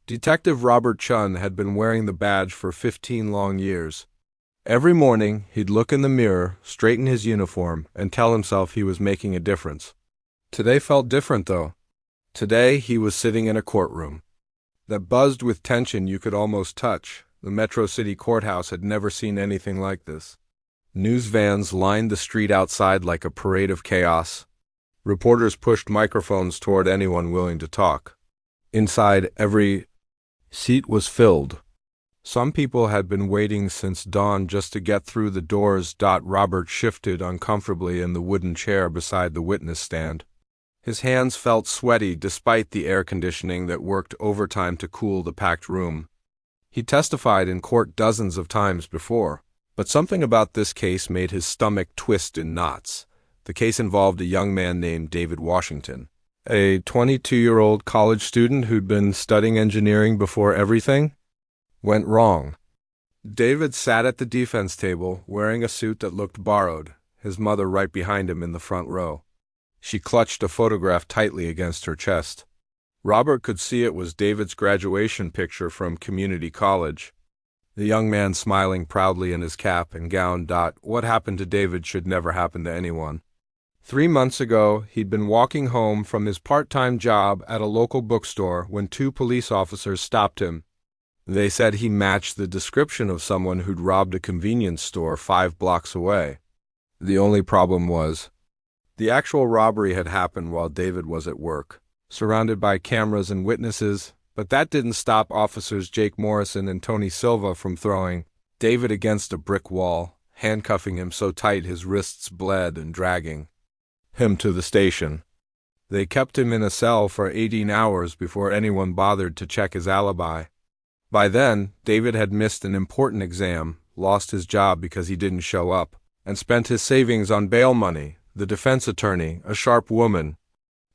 Detective Robert Chun had been wearing the badge for 15 long years. Every morning, he'd look in the mirror, straighten his uniform, and tell himself he was making a difference. Today felt different, though. Today, he was sitting in a courtroom that buzzed with tension you could almost touch. The Metro City Courthouse had never seen anything like this. News vans lined the street outside like a parade of chaos. Reporters pushed microphones toward anyone willing to talk. Inside, every seat was filled. Some people had been waiting since dawn just to get through the doors. Robert shifted uncomfortably in the wooden chair beside the witness stand. His hands felt sweaty despite the air conditioning that worked overtime to cool the packed room. He testified in court dozens of times before, but something about this case made his stomach twist in knots. The case involved a young man named David Washington, a 22-year-old college student who'd been studying engineering before everything went wrong. David sat at the defense table, wearing a suit that looked borrowed, his mother right behind him in the front row. She clutched a photograph tightly against her chest. Robert could see it was David's graduation picture from community college. The young man smiling proudly in his cap and gown. What happened to David should never happen to anyone. 3 months ago, he'd been walking home from his part-time job at a local bookstore when 2 police officers stopped him. They said he matched the description of someone who'd robbed a convenience store 5 blocks away. The only problem was, the actual robbery had happened while David was at work, surrounded by cameras and witnesses, but that didn't stop officers Jake Morrison and Tony Silva from throwing David against a brick wall, handcuffing him so tight his wrists bled and dragging him to the station. They kept him in a cell for 18 hours before anyone bothered to check his alibi. By then, David had missed an important exam, lost his job because he didn't show up, and spent his savings on bail money. The defense attorney, a sharp woman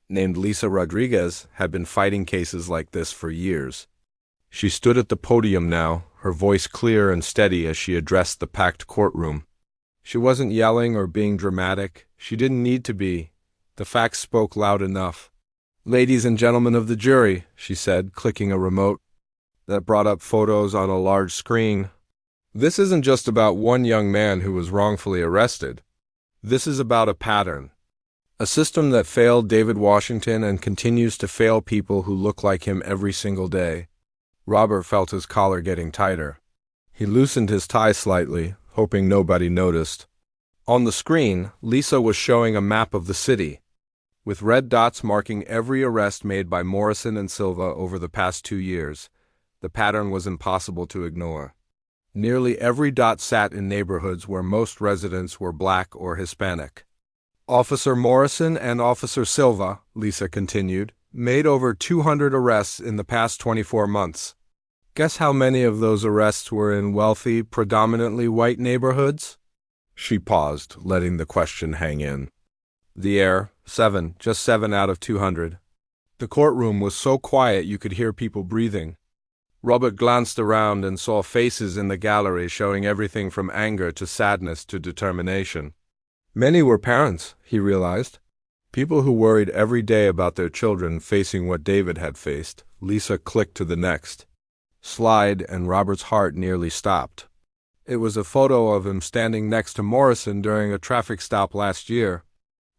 named Lisa Rodriguez, had been fighting cases like this for years. She stood at the podium now, her voice clear and steady as she addressed the packed courtroom. She wasn't yelling or being dramatic. She didn't need to be. The facts spoke loud enough. "Ladies and gentlemen of the jury," she said, clicking a remote that brought up photos on a large screen. "This isn't just about one young man who was wrongfully arrested. This is about a pattern. A system that failed David Washington and continues to fail people who look like him every single day." Robert felt his collar getting tighter. He loosened his tie slightly, hoping nobody noticed. On the screen, Lisa was showing a map of the city, with red dots marking every arrest made by Morrison and Silva over the past 2 years. The pattern was impossible to ignore. Nearly every dot sat in neighborhoods where most residents were Black or Hispanic. Officer Morrison and Officer Silva, Lisa continued, made over 200 arrests in the past 24 months. Guess how many of those arrests were in wealthy, predominantly white neighborhoods? She paused, letting the question hang in the air. 7, just 7 out of 200. The courtroom was so quiet you could hear people breathing. Robert glanced around and saw faces in the gallery showing everything from anger to sadness to determination. Many were parents, he realized. People who worried every day about their children facing what David had faced. Lisa clicked to the next slide, and Robert's heart nearly stopped. It was a photo of him standing next to Morrison during a traffic stop last year.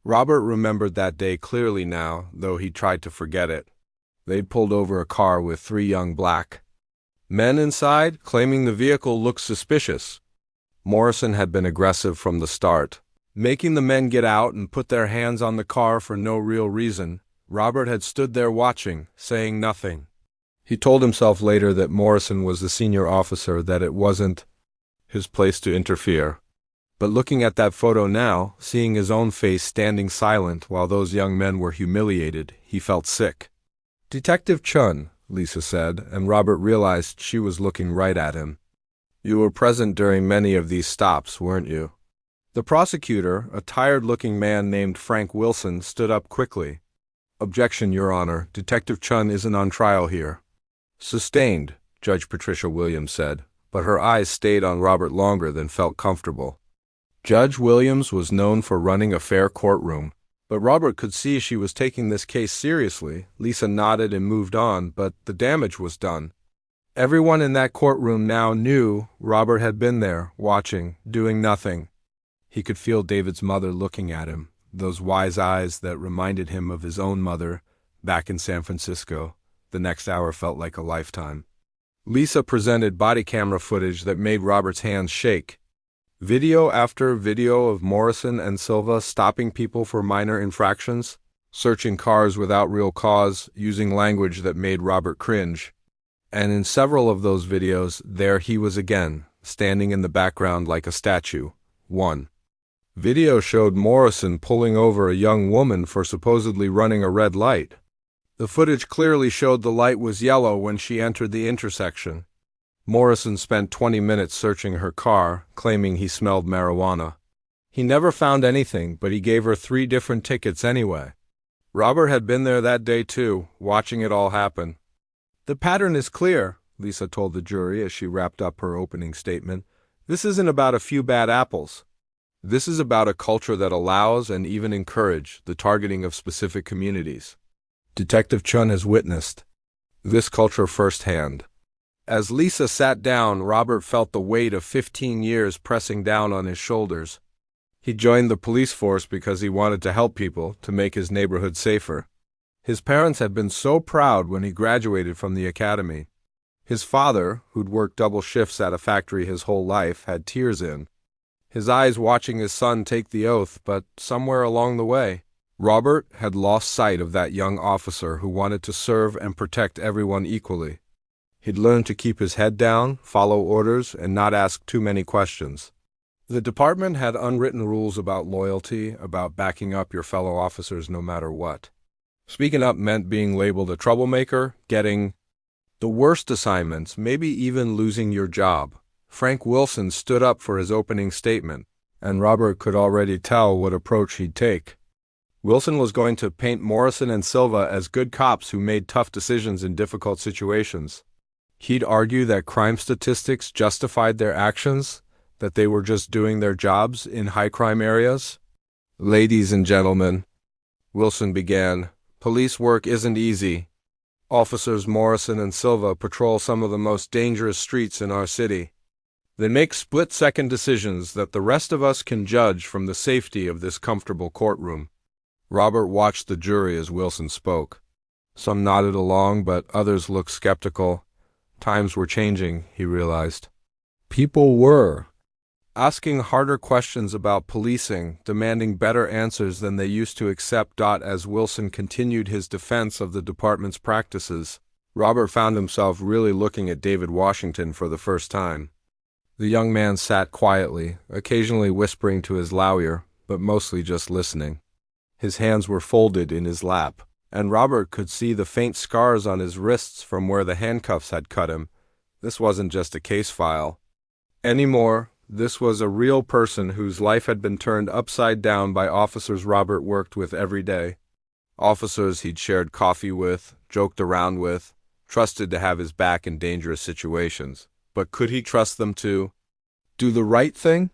Robert remembered that day clearly now, though he tried to forget it. They'd pulled over a car with 3 young Black men inside, claiming the vehicle looked suspicious. Morrison had been aggressive from the start, making the men get out and put their hands on the car for no real reason. Robert had stood there watching, saying nothing. He told himself later that Morrison was the senior officer, that it wasn't his place to interfere. But looking at that photo now, seeing his own face standing silent while those young men were humiliated, he felt sick. "Detective Chun," Lisa said, and Robert realized she was looking right at him. "You were present during many of these stops, weren't you?" The prosecutor, a tired-looking man named Frank Wilson, stood up quickly. "Objection, Your Honor. Detective Chun isn't on trial here." "Sustained," Judge Patricia Williams said, but her eyes stayed on Robert longer than felt comfortable. Judge Williams was known for running a fair courtroom. But Robert could see she was taking this case seriously. Lisa nodded and moved on, but the damage was done. Everyone in that courtroom now knew Robert had been there, watching, doing nothing. He could feel David's mother looking at him, those wise eyes that reminded him of his own mother back in San Francisco. The next hour felt like a lifetime. Lisa presented body camera footage that made Robert's hands shake. Video after video of Morrison and Silva stopping people for minor infractions, searching cars without real cause, using language that made Robert cringe. And in several of those videos, there he was again, standing in the background like a statue. 1. Video showed Morrison pulling over a young woman for supposedly running a red light. The footage clearly showed the light was yellow when she entered the intersection. Morrison spent 20 minutes searching her car, claiming he smelled marijuana. He never found anything, but he gave her 3 different tickets anyway. Robert had been there that day too, watching it all happen. "The pattern is clear," Lisa told the jury as she wrapped up her opening statement. "This isn't about a few bad apples. This is about a culture that allows and even encourages the targeting of specific communities. Detective Chun has witnessed this culture firsthand." As Lisa sat down, Robert felt the weight of 15 years pressing down on his shoulders. He joined the police force because he wanted to help people, to make his neighborhood safer. His parents had been so proud when he graduated from the academy. His father, who'd worked double shifts at a factory his whole life, had tears in his eyes watching his son take the oath, but somewhere along the way, Robert had lost sight of that young officer who wanted to serve and protect everyone equally. He'd learned to keep his head down, follow orders, and not ask too many questions. The department had unwritten rules about loyalty, about backing up your fellow officers no matter what. Speaking up meant being labeled a troublemaker, getting the worst assignments, maybe even losing your job. Frank Wilson stood up for his opening statement, and Robert could already tell what approach he'd take. Wilson was going to paint Morrison and Silva as good cops who made tough decisions in difficult situations. He'd argue that crime statistics justified their actions, that they were just doing their jobs in high-crime areas. "Ladies and gentlemen," Wilson began, "police work isn't easy. Officers Morrison and Silva patrol some of the most dangerous streets in our city. They make split-second decisions that the rest of us can judge from the safety of this comfortable courtroom." Robert watched the jury as Wilson spoke. Some nodded along, but others looked skeptical. Times were changing, he realized. People were asking harder questions about policing, demanding better answers than they used to accept. As Wilson continued his defense of the department's practices, Robert found himself really looking at David Washington for the first time. The young man sat quietly, occasionally whispering to his lawyer, but mostly just listening. His hands were folded in his lap, and Robert could see the faint scars on his wrists from where the handcuffs had cut him. This wasn't just a case file anymore. This was a real person whose life had been turned upside down by officers Robert worked with every day. Officers he'd shared coffee with, joked around with, trusted to have his back in dangerous situations. But could he trust them to do the right thing?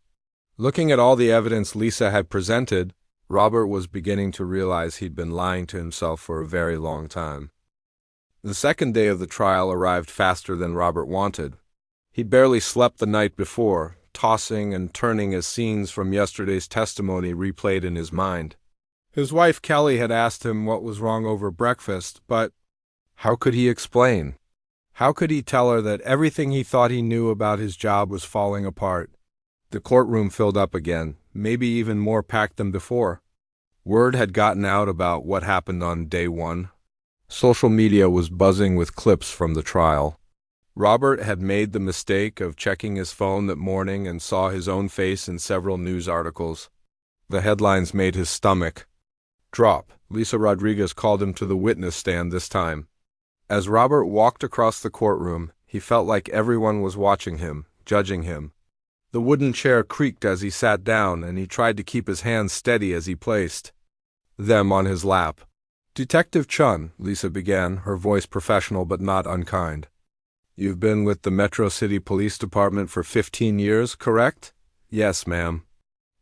Looking at all the evidence Lisa had presented, Robert was beginning to realize he'd been lying to himself for a very long time. The second day of the trial arrived faster than Robert wanted. He'd barely slept the night before, tossing and turning as scenes from yesterday's testimony replayed in his mind. His wife Kelly had asked him what was wrong over breakfast, but how could he explain? How could he tell her that everything he thought he knew about his job was falling apart? The courtroom filled up again, maybe even more packed than before. Word had gotten out about what happened on day one. Social media was buzzing with clips from the trial. Robert had made the mistake of checking his phone that morning and saw his own face in several news articles. The headlines made his stomach drop. Lisa Rodriguez called him to the witness stand this time. As Robert walked across the courtroom, he felt like everyone was watching him, judging him. The wooden chair creaked as he sat down, and he tried to keep his hands steady as he placed them on his lap. "Detective Chun," Lisa began, her voice professional but not unkind. "You've been with the Metro City Police Department for 15 years, correct?" "Yes, ma'am."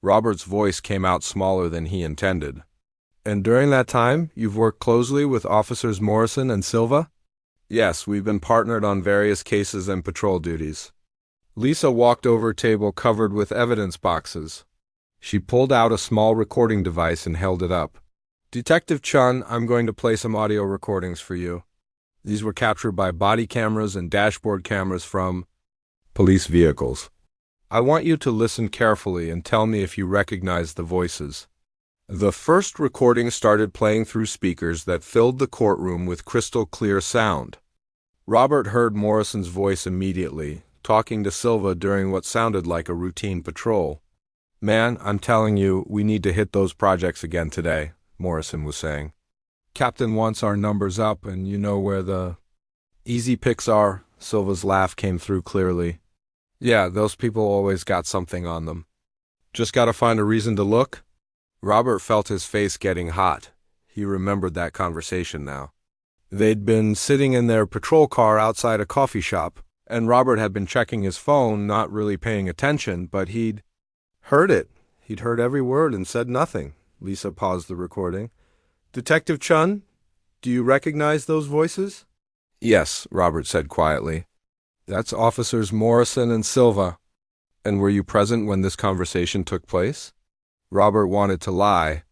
Robert's voice came out smaller than he intended. And during that time, you've worked closely with Officers Morrison and Silva? Yes, we've been partnered on various cases and patrol duties. Lisa walked over a table covered with evidence boxes. She pulled out a small recording device and held it up. Detective Chun, I'm going to play some audio recordings for you. These were captured by body cameras and dashboard cameras from police vehicles. I want you to listen carefully and tell me if you recognize the voices. The first recording started playing through speakers that filled the courtroom with crystal clear sound. Robert heard Morrison's voice immediately, talking to Silva during what sounded like a routine patrol. Man, I'm telling you, we need to hit those projects again today, Morrison was saying. Captain wants our numbers up, and you know where the easy picks are. Silva's laugh came through clearly. Yeah, those people always got something on them. Just gotta find a reason to look? Robert felt his face getting hot. He remembered that conversation now. They'd been sitting in their patrol car outside a coffee shop, and Robert had been checking his phone, not really paying attention, but he'd heard it. He'd heard every word and said nothing. Lisa paused the recording. Detective Chun, do you recognize those voices? Yes, Robert said quietly. That's Officers Morrison and Silva. And were you present when this conversation took place? Robert wanted to lie.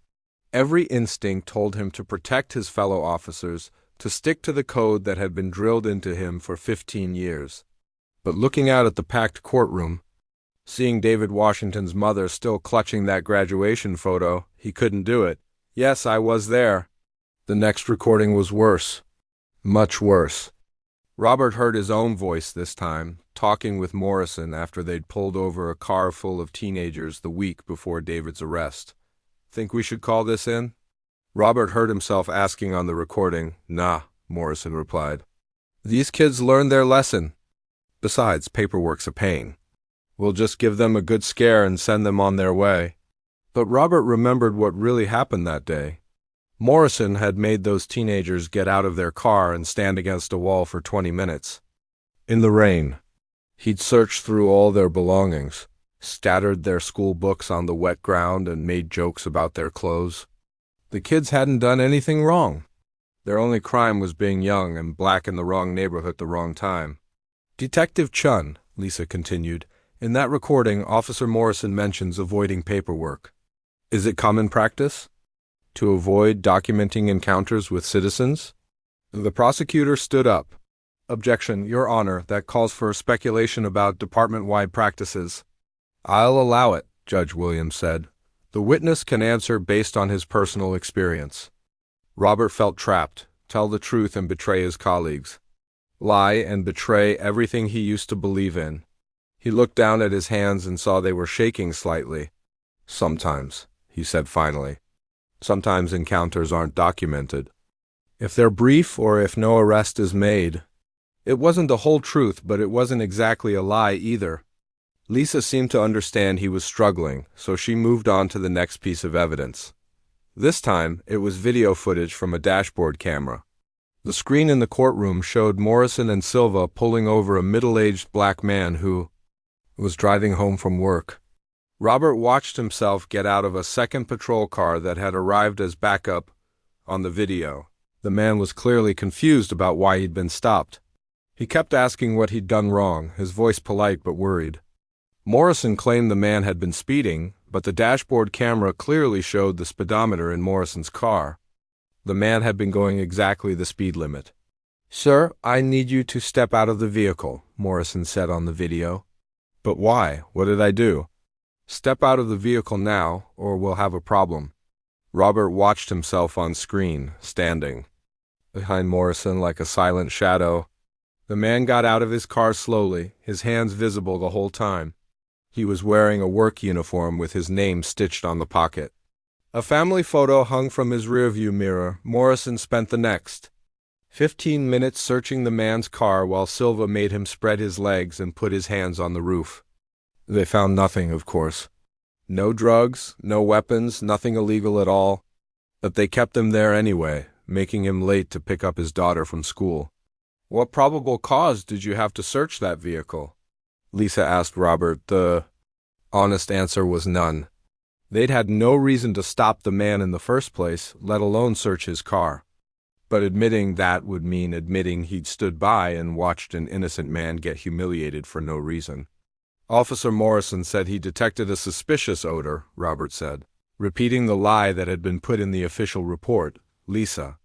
Every instinct told him to protect his fellow officers, to stick to the code that had been drilled into him for 15 years. But looking out at the packed courtroom, seeing David Washington's mother still clutching that graduation photo, he couldn't do it. Yes, I was there. The next recording was worse. Much worse. Robert heard his own voice this time, talking with Morrison after they'd pulled over a car full of teenagers the week before David's arrest. Think we should call this in? Robert heard himself asking on the recording. Nah, Morrison replied. These kids learned their lesson. Besides, paperwork's a pain. We'll just give them a good scare and send them on their way. But Robert remembered what really happened that day. Morrison had made those teenagers get out of their car and stand against a wall for 20 minutes. In the rain. He'd searched through all their belongings, scattered their school books on the wet ground, and made jokes about their clothes. The kids hadn't done anything wrong. Their only crime was being young and black in the wrong neighborhood at the wrong time. Detective Chun, Lisa continued, in that recording, Officer Morrison mentions avoiding paperwork. Is it common practice to avoid documenting encounters with citizens? The prosecutor stood up. Objection, Your Honor, that calls for speculation about department-wide practices. I'll allow it, Judge Williams said. The witness can answer based on his personal experience. Robert felt trapped, tell the truth and betray his colleagues. Lie and betray everything he used to believe in. He looked down at his hands and saw they were shaking slightly. Sometimes, he said finally. Sometimes encounters aren't documented. If they're brief or if no arrest is made. It wasn't the whole truth, but it wasn't exactly a lie either. Lisa seemed to understand he was struggling, so she moved on to the next piece of evidence. This time, it was video footage from a dashboard camera. The screen in the courtroom showed Morrison and Silva pulling over a middle-aged black man who was driving home from work. Robert watched himself get out of a second patrol car that had arrived as backup on the video. The man was clearly confused about why he'd been stopped. He kept asking what he'd done wrong, his voice polite but worried. Morrison claimed the man had been speeding, but the dashboard camera clearly showed the speedometer in Morrison's car. The man had been going exactly the speed limit. Sir, I need you to step out of the vehicle, Morrison said on the video. But why? What did I do? Step out of the vehicle now, or we'll have a problem. Robert watched himself on screen, standing behind Morrison like a silent shadow. The man got out of his car slowly, his hands visible the whole time. He was wearing a work uniform with his name stitched on the pocket. A family photo hung from his rearview mirror. Morrison spent the next 15 minutes searching the man's car while Silva made him spread his legs and put his hands on the roof. They found nothing, of course. No drugs, no weapons, nothing illegal at all. But they kept him there anyway, making him late to pick up his daughter from school. What probable cause did you have to search that vehicle? Lisa asked Robert. The honest answer was none. They'd had no reason to stop the man in the first place, let alone search his car. But admitting that would mean admitting he'd stood by and watched an innocent man get humiliated for no reason. Officer Morrison said he detected a suspicious odor, Robert said. Repeating the lie that had been put in the official report, Lisa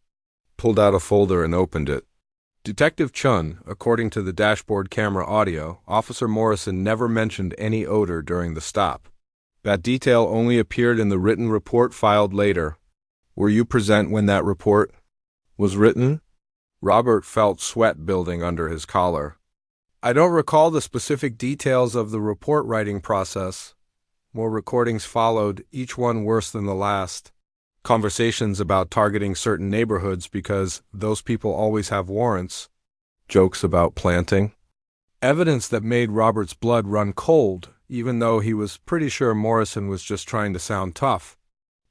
pulled out a folder and opened it. Detective Chun, according to the dashboard camera audio, Officer Morrison never mentioned any odor during the stop. That detail only appeared in the written report filed later. Were you present when that report was written? Robert felt sweat building under his collar. I don't recall the specific details of the report writing process. More recordings followed, each one worse than the last. Conversations about targeting certain neighborhoods because those people always have warrants. Jokes about planting. Evidence that made Robert's blood run cold, even though he was pretty sure Morrison was just trying to sound tough.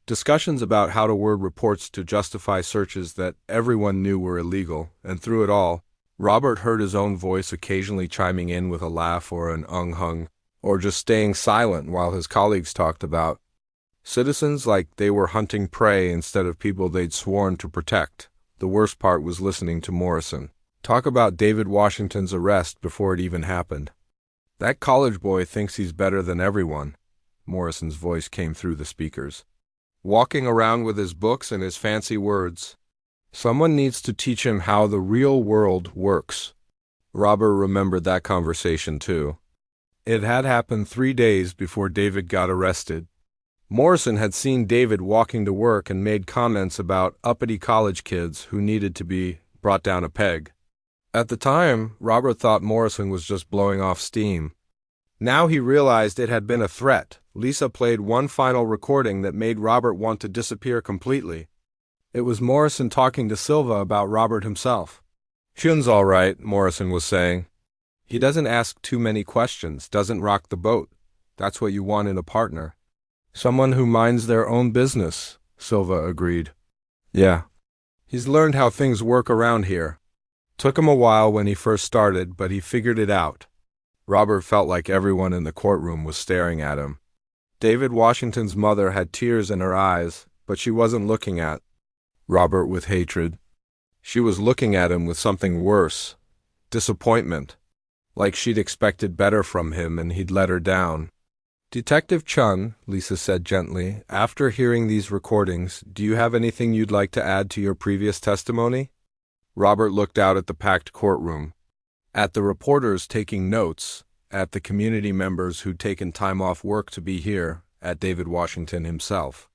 Discussions about how to word reports to justify searches that everyone knew were illegal, and through it all, Robert heard his own voice occasionally chiming in with a laugh or an hung, or just staying silent while his colleagues talked about citizens like they were hunting prey instead of people they'd sworn to protect. The worst part was listening to Morrison talk about David Washington's arrest before it even happened. That college boy thinks he's better than everyone, Morrison's voice came through the speakers. Walking around with his books and his fancy words. Someone needs to teach him how the real world works. Robert remembered that conversation too. It had happened 3 days before David got arrested. Morrison had seen David walking to work and made comments about uppity college kids who needed to be brought down a peg. At the time, Robert thought Morrison was just blowing off steam. Now he realized it had been a threat. Lisa played one final recording that made Robert want to disappear completely. It was Morrison talking to Silva about Robert himself. Chun's all right, Morrison was saying. He doesn't ask too many questions, doesn't rock the boat. That's what you want in a partner. Someone who minds their own business, Silva agreed. Yeah. He's learned how things work around here. Took him a while when he first started, but he figured it out. Robert felt like everyone in the courtroom was staring at him. David Washington's mother had tears in her eyes, but she wasn't looking at Robert with hatred. She was looking at him with something worse. Disappointment. Like she'd expected better from him and he'd let her down. Detective Chun, Lisa said gently, after hearing these recordings, do you have anything you'd like to add to your previous testimony? Robert looked out at the packed courtroom. At the reporters taking notes, at the community members who'd taken time off work to be here, at David Washington himself.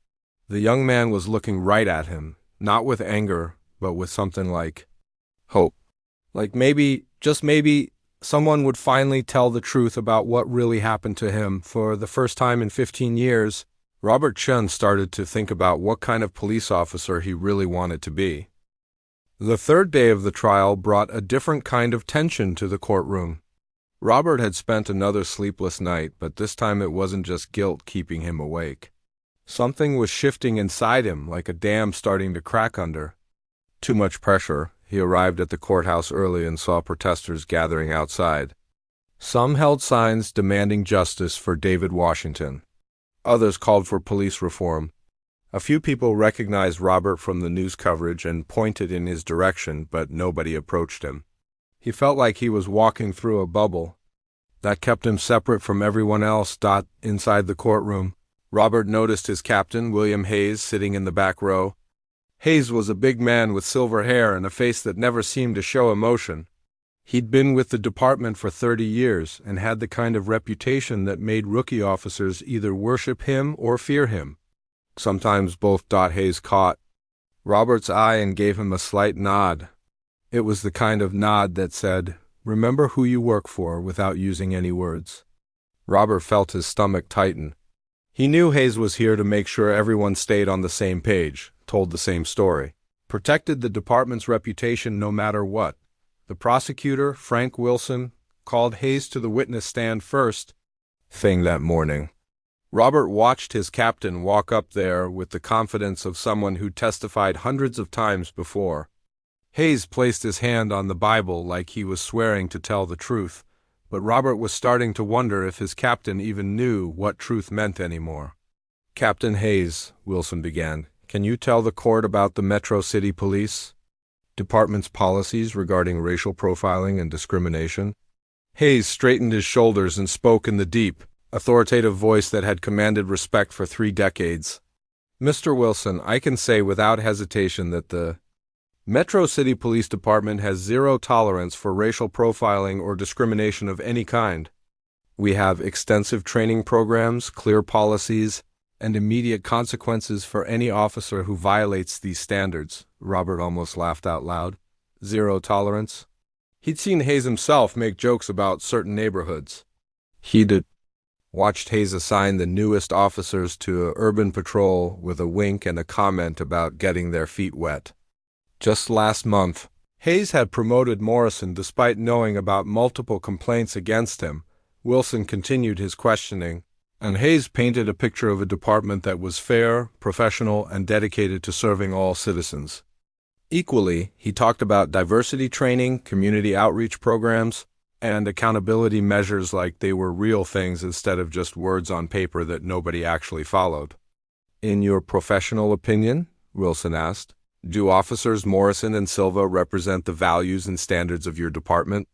The young man was looking right at him, not with anger, but with something like hope. Like maybe, just maybe, someone would finally tell the truth about what really happened to him. For the first time in 15 years, Robert Chun started to think about what kind of police officer he really wanted to be. The third day of the trial brought a different kind of tension to the courtroom. Robert had spent another sleepless night, but this time it wasn't just guilt keeping him awake. Something was shifting inside him, like a dam starting to crack under. Too much pressure. He arrived at the courthouse early and saw protesters gathering outside. Some held signs demanding justice for David Washington. Others called for police reform. A few people recognized Robert from the news coverage and pointed in his direction, but nobody approached him. He felt like he was walking through a bubble that kept him separate from everyone else. Inside the courtroom, Robert noticed his captain, William Hayes, sitting in the back row. Hayes was a big man with silver hair and a face that never seemed to show emotion. He'd been with the department for 30 years and had the kind of reputation that made rookie officers either worship him or fear him. Sometimes both. Hayes caught Robert's eye and gave him a slight nod. It was the kind of nod that said, "Remember who you work for," without using any words. Robert felt his stomach tighten. He knew Hayes was here to make sure everyone stayed on the same page, told the same story, protected the department's reputation no matter what. The prosecutor, Frank Wilson, called Hayes to the witness stand first thing that morning. Robert watched his captain walk up there with the confidence of someone who testified hundreds of times before. Hayes placed his hand on the Bible like he was swearing to tell the truth, but Robert was starting to wonder if his captain even knew what truth meant anymore. Captain Hayes, Wilson began, can you tell the court about the Metro City Police Department's policies regarding racial profiling and discrimination? Hayes straightened his shoulders and spoke in the deep, authoritative voice that had commanded respect for 3 decades. Mr. Wilson, I can say without hesitation that the Metro City Police Department has zero tolerance for racial profiling or discrimination of any kind. We have extensive training programs, clear policies, and immediate consequences for any officer who violates these standards. Robert almost laughed out loud. Zero tolerance. He'd seen Hayes himself make jokes about certain neighborhoods. He'd watched Hayes assign the newest officers to urban patrol with a wink and a comment about getting their feet wet. Just last month, Hayes had promoted Morrison despite knowing about multiple complaints against him. Wilson continued his questioning, and Hayes painted a picture of a department that was fair, professional, and dedicated to serving all citizens. Equally, he talked about diversity training, community outreach programs, and accountability measures like they were real things instead of just words on paper that nobody actually followed. In your professional opinion, Wilson asked, do Officers Morrison and Silva represent the values and standards of your department?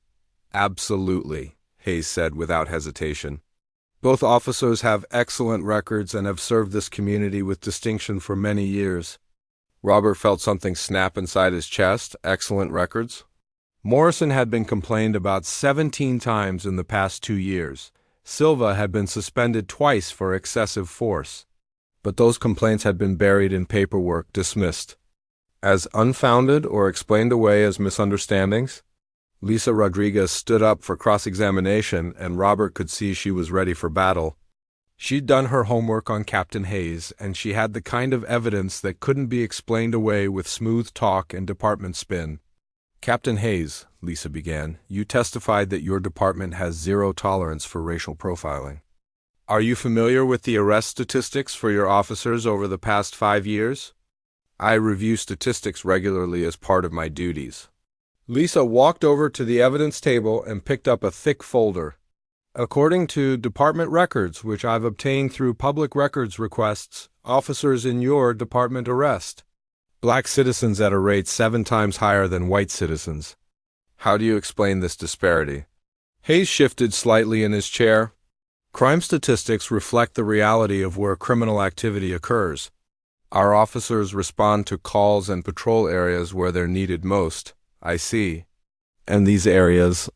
Absolutely, Hayes said without hesitation. Both officers have excellent records and have served this community with distinction for many years. Robert felt something snap inside his chest. Excellent records? Morrison had been complained about 17 times in the past 2 years. Silva had been suspended twice for excessive force. But those complaints had been buried in paperwork, dismissed as unfounded or explained away as misunderstandings. Lisa Rodriguez stood up for cross-examination, and Robert could see she was ready for battle. She'd done her homework on Captain Hayes, and she had the kind of evidence that couldn't be explained away with smooth talk and department spin. Captain Hayes, Lisa began, you testified that your department has zero tolerance for racial profiling. Are you familiar with the arrest statistics for your officers over the past 5 years? I review statistics regularly as part of my duties. Lisa walked over to the evidence table and picked up a thick folder. According to department records, which I've obtained through public records requests, officers in your department arrest black citizens at a rate 7 times higher than white citizens. How do you explain this disparity? Hayes shifted slightly in his chair. Crime statistics reflect the reality of where criminal activity occurs. Our officers respond to calls and patrol areas where they're needed most. I see. And these areas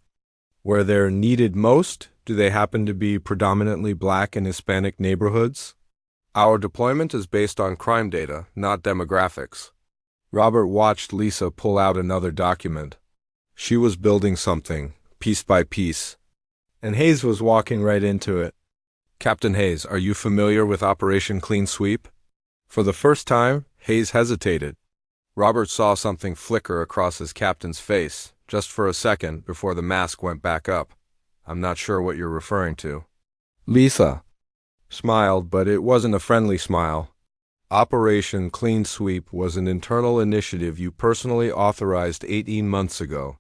where they're needed most, do they happen to be predominantly black and Hispanic neighborhoods? Our deployment is based on crime data, not demographics. Robert watched Lisa pull out another document. She was building something, piece by piece, and Hayes was walking right into it. Captain Hayes, are you familiar with Operation Clean Sweep? For the first time, Hayes hesitated. Robert saw something flicker across his captain's face, just for a second before the mask went back up. I'm not sure what you're referring to. Lisa smiled, but it wasn't a friendly smile. Operation Clean Sweep was an internal initiative you personally authorized 18 months ago.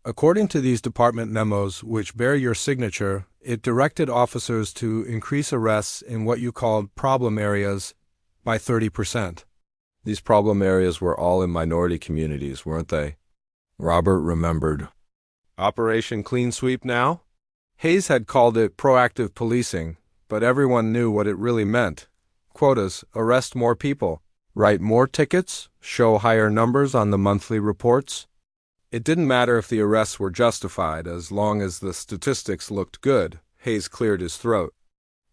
According to these department memos, which bear your signature, it directed officers to increase arrests in what you called problem areas by 30%. These problem areas were all in minority communities, weren't they? Robert remembered. Operation Clean Sweep now? Hayes had called it proactive policing, but everyone knew what it really meant. Quotas, arrest more people, write more tickets, show higher numbers on the monthly reports. It didn't matter if the arrests were justified as long as the statistics looked good. Hayes cleared his throat.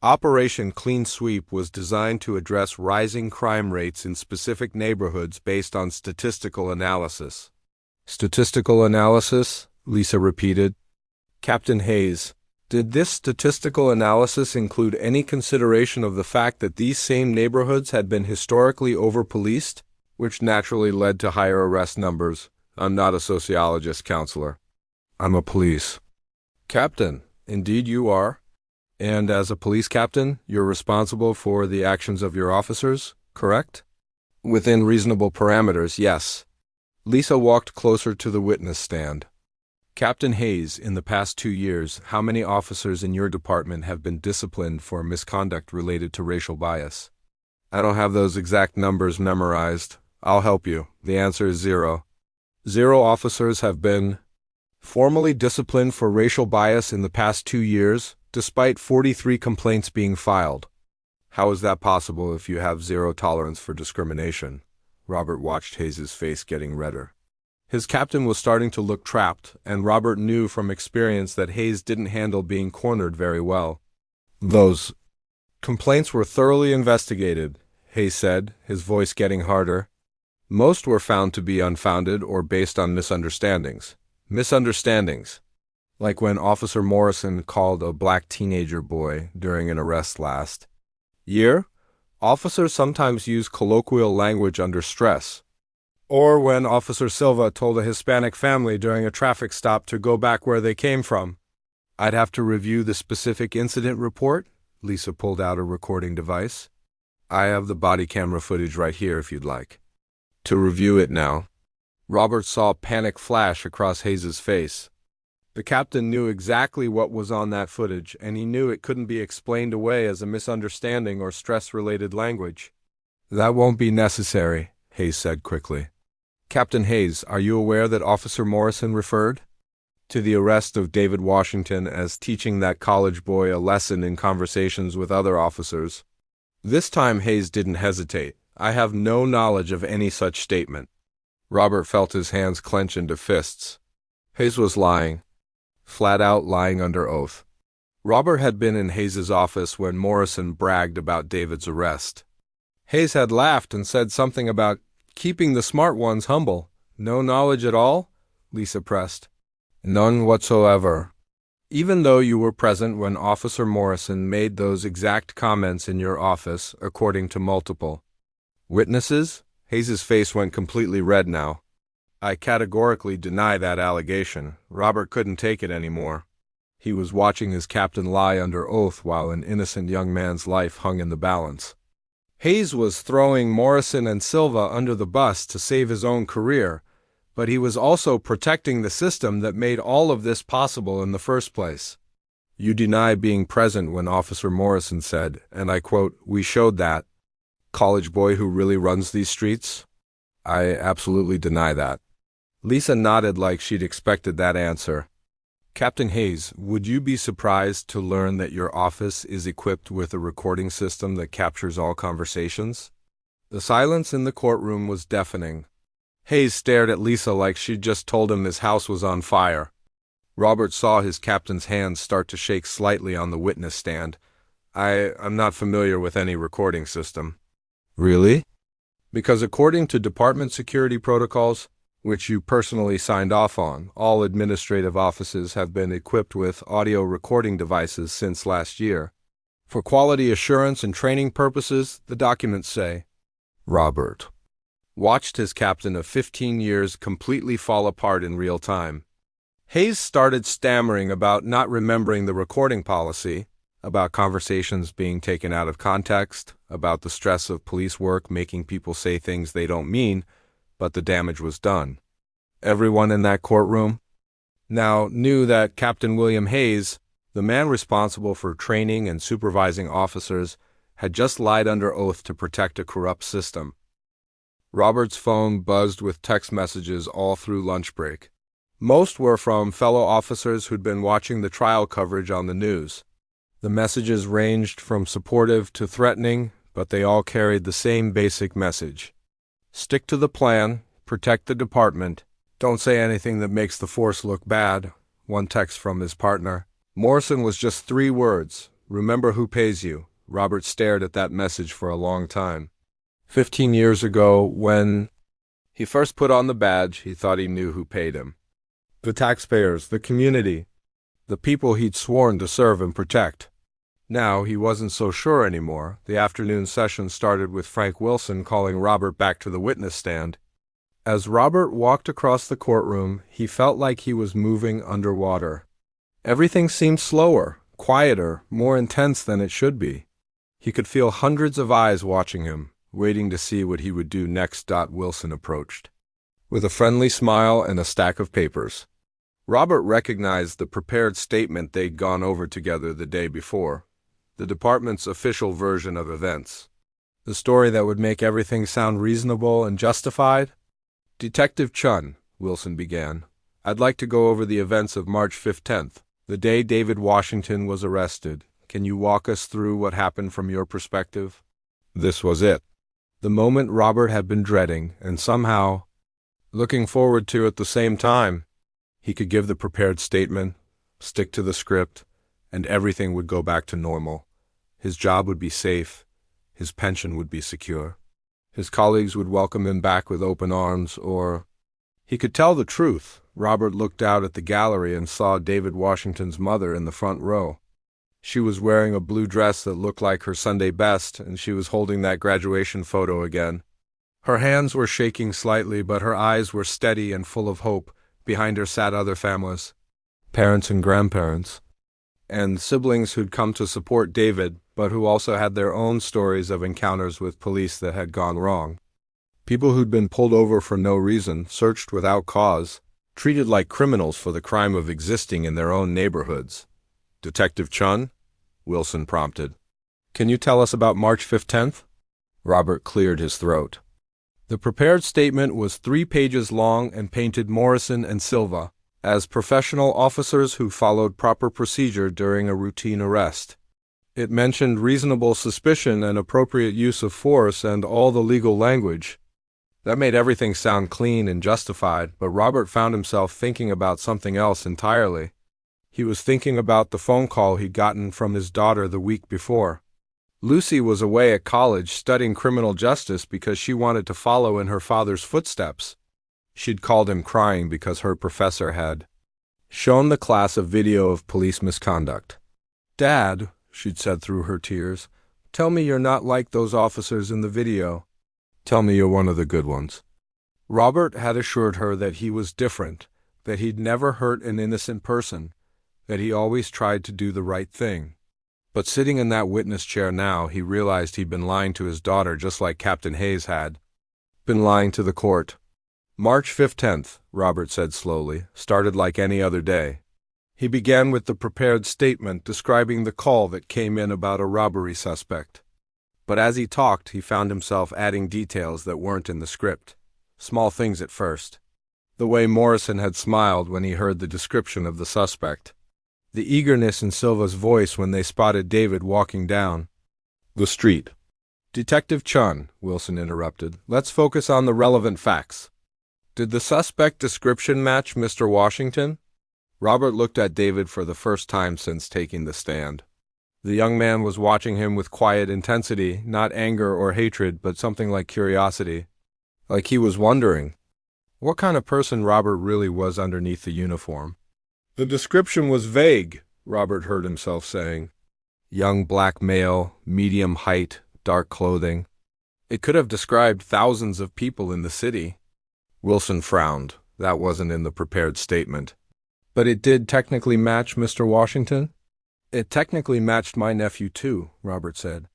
Operation Clean Sweep was designed to address rising crime rates in specific neighborhoods based on statistical analysis. Statistical analysis? Lisa repeated. Captain Hayes, did this statistical analysis include any consideration of the fact that these same neighborhoods had been historically over-policed, which naturally led to higher arrest numbers? I'm not a sociologist, counselor. I'm a police. Captain, indeed you are. And as a police captain, you're responsible for the actions of your officers, correct? Within reasonable parameters, yes. Lisa walked closer to the witness stand. Captain Hayes, in the past 2 years, how many officers in your department have been disciplined for misconduct related to racial bias? I don't have those exact numbers memorized. I'll help you. The answer is 0. 0 officers have been formally disciplined for racial bias in the past 2 years, despite 43 complaints being filed. How is that possible if you have 0 tolerance for discrimination? Robert watched Hayes' face getting redder. His captain was starting to look trapped, and Robert knew from experience that Hayes didn't handle being cornered very well. Those complaints were thoroughly investigated, Hayes said, his voice getting harder. Most were found to be unfounded or based on misunderstandings. Misunderstandings. Like when Officer Morrison called a black teenager boy during an arrest last year. Officers sometimes use colloquial language under stress. Or when Officer Silva told a Hispanic family during a traffic stop to go back where they came from. I'd have to review the specific incident report. Lisa pulled out a recording device. I have the body camera footage right here if you'd like to review it now. Robert saw panic flash across Hayes' face. The captain knew exactly what was on that footage, and he knew it couldn't be explained away as a misunderstanding or stress-related language. That won't be necessary, Hayes said quickly. Captain Hayes, are you aware that Officer Morrison referred to the arrest of David Washington as teaching that college boy a lesson in conversations with other officers? This time Hayes didn't hesitate. I have no knowledge of any such statement. Robert felt his hands clench into fists. Hayes was lying. Flat out lying under oath. Robert had been in Hayes' office when Morrison bragged about David's arrest. Hayes had laughed and said something about keeping the smart ones humble. No knowledge at all? Lisa pressed. None whatsoever. Even though you were present when Officer Morrison made those exact comments in your office, according to multiple witnesses? Hayes' face went completely red now. I categorically deny that allegation. Robert couldn't take it anymore. He was watching his captain lie under oath while an innocent young man's life hung in the balance. Hayes was throwing Morrison and Silva under the bus to save his own career, but he was also protecting the system that made all of this possible in the first place. You deny being present when Officer Morrison said, and I quote, "We showed that college boy who really runs these streets?" I absolutely deny that. Lisa nodded like she'd expected that answer. Captain Hayes, would you be surprised to learn that your office is equipped with a recording system that captures all conversations? The silence in the courtroom was deafening. Hayes stared at Lisa like she'd just told him his house was on fire. Robert saw his captain's hands start to shake slightly on the witness stand. I'm not familiar with any recording system. Really? Because according to department security protocols, which you personally signed off on, all administrative offices have been equipped with audio recording devices since last year. For quality assurance and training purposes, the documents say. Robert watched his captain of 15 years completely fall apart in real time. Hayes started stammering about not remembering the recording policy, about conversations being taken out of context, about the stress of police work making people say things they don't mean, but the damage was done. Everyone in that courtroom now knew that Captain William Hayes, the man responsible for training and supervising officers, had just lied under oath to protect a corrupt system. Robert's phone buzzed with text messages all through lunch break. Most were from fellow officers who'd been watching the trial coverage on the news. The messages ranged from supportive to threatening, but they all carried the same basic message. Stick to the plan, protect the department, don't say anything that makes the force look bad. One text from his partner. Morrison was just 3 words. Remember who pays you. Robert stared at that message for a long time. 15 years ago, when he first put on the badge, he thought he knew who paid him. The taxpayers, the community, the people he'd sworn to serve and protect. Now he wasn't so sure anymore. The afternoon session started with Frank Wilson calling Robert back to the witness stand. As Robert walked across the courtroom, he felt like he was moving underwater. Everything seemed slower, quieter, more intense than it should be. He could feel hundreds of eyes watching him, waiting to see what he would do next. Wilson approached, with a friendly smile and a stack of papers. Robert recognized the prepared statement they'd gone over together the day before, the department's official version of events. The story that would make everything sound reasonable and justified? Detective Chun, Wilson began, I'd like to go over the events of March 15th, the day David Washington was arrested. Can you walk us through what happened from your perspective? This was it. The moment Robert had been dreading, and somehow looking forward to at the same time. He could give the prepared statement, stick to the script, and everything would go back to normal. His job would be safe. His pension would be secure. His colleagues would welcome him back with open arms, or he could tell the truth. Robert looked out at the gallery and saw David Washington's mother in the front row. She was wearing a blue dress that looked like her Sunday best, and she was holding that graduation photo again. Her hands were shaking slightly, but her eyes were steady and full of hope. Behind her sat other families, parents and grandparents, and siblings who'd come to support David, but who also had their own stories of encounters with police that had gone wrong. People who'd been pulled over for no reason, searched without cause, treated like criminals for the crime of existing in their own neighborhoods. Detective Chun? Wilson prompted. Can you tell us about March 15th? Robert cleared his throat. The prepared statement was 3 pages long and painted Morrison and Silva as professional officers who followed proper procedure during a routine arrest. It mentioned reasonable suspicion and appropriate use of force and all the legal language. That made everything sound clean and justified, but Robert found himself thinking about something else entirely. He was thinking about the phone call he'd gotten from his daughter the week before. Lucy was away at college studying criminal justice because she wanted to follow in her father's footsteps. She'd called him crying because her professor had shown the class a video of police misconduct. "Dad," she'd said through her tears, "tell me you're not like those officers in the video. Tell me you're one of the good ones." Robert had assured her that he was different, that he'd never hurt an innocent person, that he always tried to do the right thing. But sitting in that witness chair now, he realized he'd been lying to his daughter just like Captain Hayes had been lying to the court. March 15th, Robert said slowly, started like any other day. He began with the prepared statement describing the call that came in about a robbery suspect. But as he talked, he found himself adding details that weren't in the script. Small things at first. The way Morrison had smiled when he heard the description of the suspect. The eagerness in Silva's voice when they spotted David walking down the street. "Detective Chun," Wilson interrupted, "let's focus on the relevant facts. Did the suspect description match Mr. Washington?" Robert looked at David for the first time since taking the stand. The young man was watching him with quiet intensity, not anger or hatred, but something like curiosity. Like he was wondering what kind of person Robert really was underneath the uniform. "The description was vague," Robert heard himself saying. "Young black male, medium height, dark clothing. It could have described thousands of people in the city." Wilson frowned. That wasn't in the prepared statement. "But it did technically match Mr. Washington?" "It technically matched my nephew too," Robert said.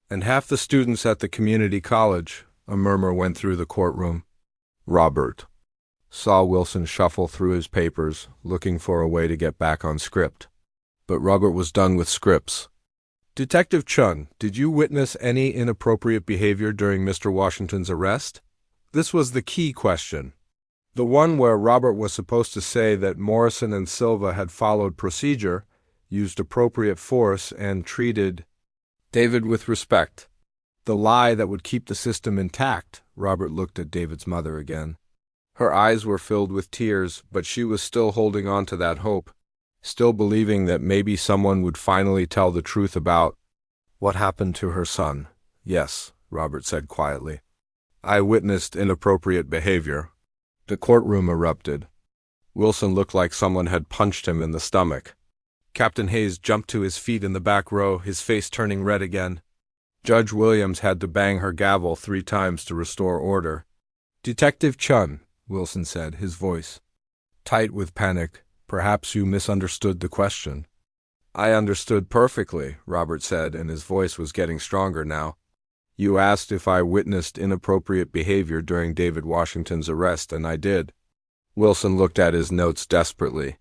"And half the students at the community college." A murmur went through the courtroom. Robert saw Wilson shuffle through his papers, looking for a way to get back on script. But Robert was done with scripts. "Detective Chun, did you witness any inappropriate behavior during Mr. Washington's arrest?" This was the key question. The one where Robert was supposed to say that Morrison and Silva had followed procedure, used appropriate force, and treated David with respect. The lie that would keep the system intact. Robert looked at David's mother again. Her eyes were filled with tears, but she was still holding on to that hope, still believing that maybe someone would finally tell the truth about what happened to her son. "Yes," Robert said quietly. "I witnessed inappropriate behavior." The courtroom erupted. Wilson looked like someone had punched him in the stomach. Captain Hayes jumped to his feet in the back row, his face turning red again. Judge Williams had to bang her gavel 3 times to restore order. "Detective Chun," Wilson said, his voice tight with panic, "perhaps you misunderstood the question." "I understood perfectly," Robert said, and his voice was getting stronger now. "You asked if I witnessed inappropriate behavior during David Washington's arrest, and I did." Wilson looked at his notes desperately.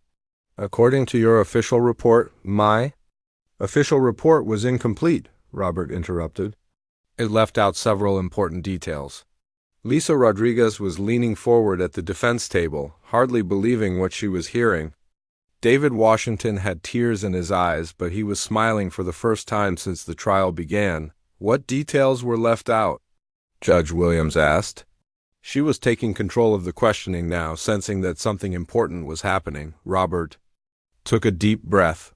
"According to your official report, my official report was incomplete," Robert interrupted. It left out several important details. Lisa Rodriguez was leaning forward at the defense table, hardly believing what she was hearing. David Washington had tears in his eyes, but he was smiling for the first time since the trial began. What details were left out? Judge Williams asked. She was taking control of the questioning now, sensing that something important was happening. Robert took a deep breath.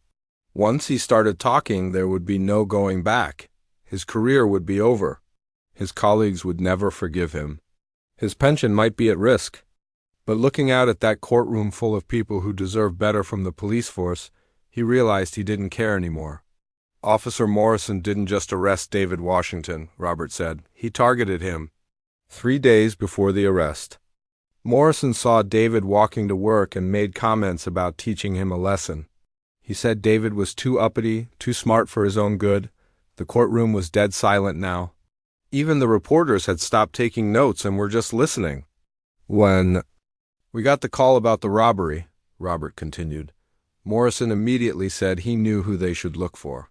Once he started talking, there would be no going back. His career would be over. His colleagues would never forgive him. His pension might be at risk. But looking out at that courtroom full of people who deserved better from the police force, he realized he didn't care anymore. Officer Morrison didn't just arrest David Washington, Robert said. He targeted him. 3 days before the arrest, Morrison saw David walking to work and made comments about teaching him a lesson. He said David was too uppity, too smart for his own good. The courtroom was dead silent now. Even the reporters had stopped taking notes and were just listening. When we got the call about the robbery, Robert continued, Morrison immediately said he knew who they should look for.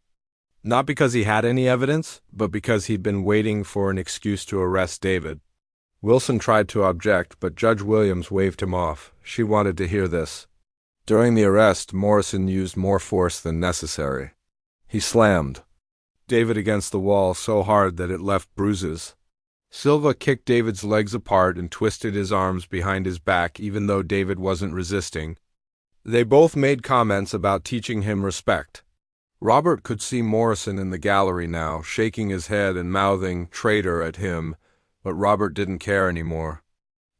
Not because he had any evidence, but because he'd been waiting for an excuse to arrest David. Wilson tried to object, but Judge Williams waved him off. She wanted to hear this. During the arrest, Morrison used more force than necessary. He slammed David against the wall so hard that it left bruises. Silva kicked David's legs apart and twisted his arms behind his back even though David wasn't resisting. They both made comments about teaching him respect. Robert could see Morrison in the gallery now, shaking his head and mouthing "traitor" at him, but Robert didn't care anymore.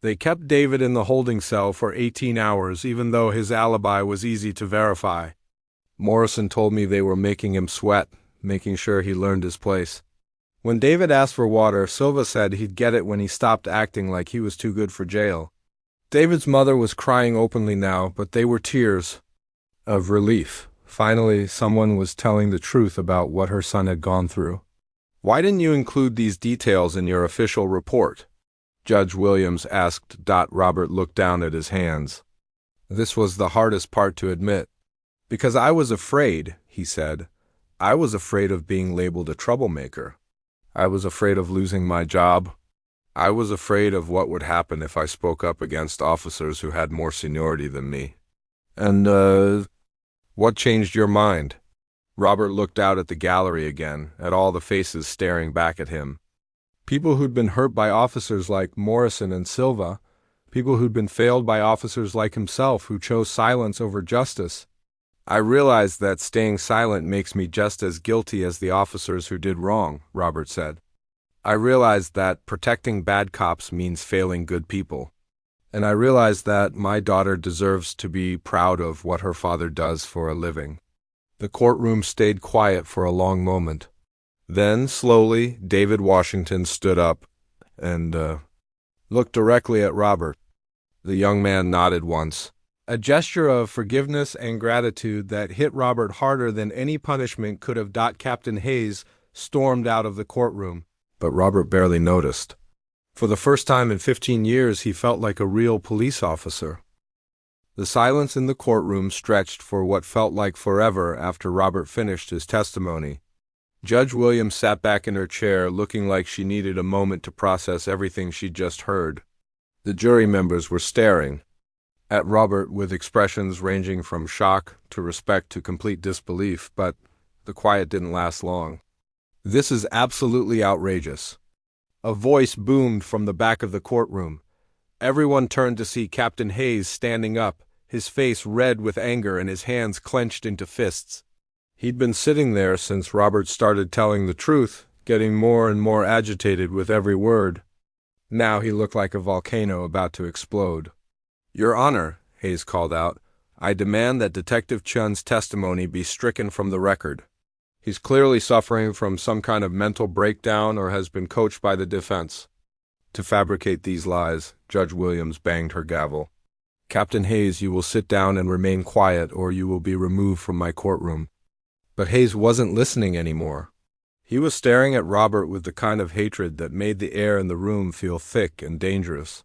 They kept David in the holding cell for 18 hours even though his alibi was easy to verify. Morrison told me they were making him sweat, making sure he learned his place. When David asked for water, Silva said he'd get it when he stopped acting like he was too good for jail. David's mother was crying openly now, but they were tears of relief. Finally, someone was telling the truth about what her son had gone through. Why didn't you include these details in your official report? Judge Williams asked. Robert looked down at his hands. This was the hardest part to admit. Because I was afraid, he said. I was afraid of being labeled a troublemaker. I was afraid of losing my job. I was afraid of what would happen if I spoke up against officers who had more seniority than me. And, what changed your mind? Robert looked out at the gallery again, at all the faces staring back at him. People who'd been hurt by officers like Morrison and Silva, people who'd been failed by officers like himself who chose silence over justice. I realized that staying silent makes me just as guilty as the officers who did wrong, Robert said. I realized that protecting bad cops means failing good people. And I realized that my daughter deserves to be proud of what her father does for a living. The courtroom stayed quiet for a long moment. Then, slowly, David Washington stood up and looked directly at Robert. The young man nodded once. A gesture of forgiveness and gratitude that hit Robert harder than any punishment could have. Captain Hayes stormed out of the courtroom, but Robert barely noticed. For the first time in 15 years, he felt like a real police officer. The silence in the courtroom stretched for what felt like forever after Robert finished his testimony. Judge Williams sat back in her chair, looking like she needed a moment to process everything she'd just heard. The jury members were staring at Robert with expressions ranging from shock to respect to complete disbelief, but the quiet didn't last long. This is absolutely outrageous. A voice boomed from the back of the courtroom. Everyone turned to see Captain Hayes standing up, his face red with anger and his hands clenched into fists. He'd been sitting there since Robert started telling the truth, getting more and more agitated with every word. Now he looked like a volcano about to explode. Your Honor, Hayes called out, I demand that Detective Chun's testimony be stricken from the record. He's clearly suffering from some kind of mental breakdown or has been coached by the defense to fabricate these lies. Judge Williams banged her gavel. Captain Hayes, you will sit down and remain quiet or you will be removed from my courtroom. But Hayes wasn't listening anymore. He was staring at Robert with the kind of hatred that made the air in the room feel thick and dangerous.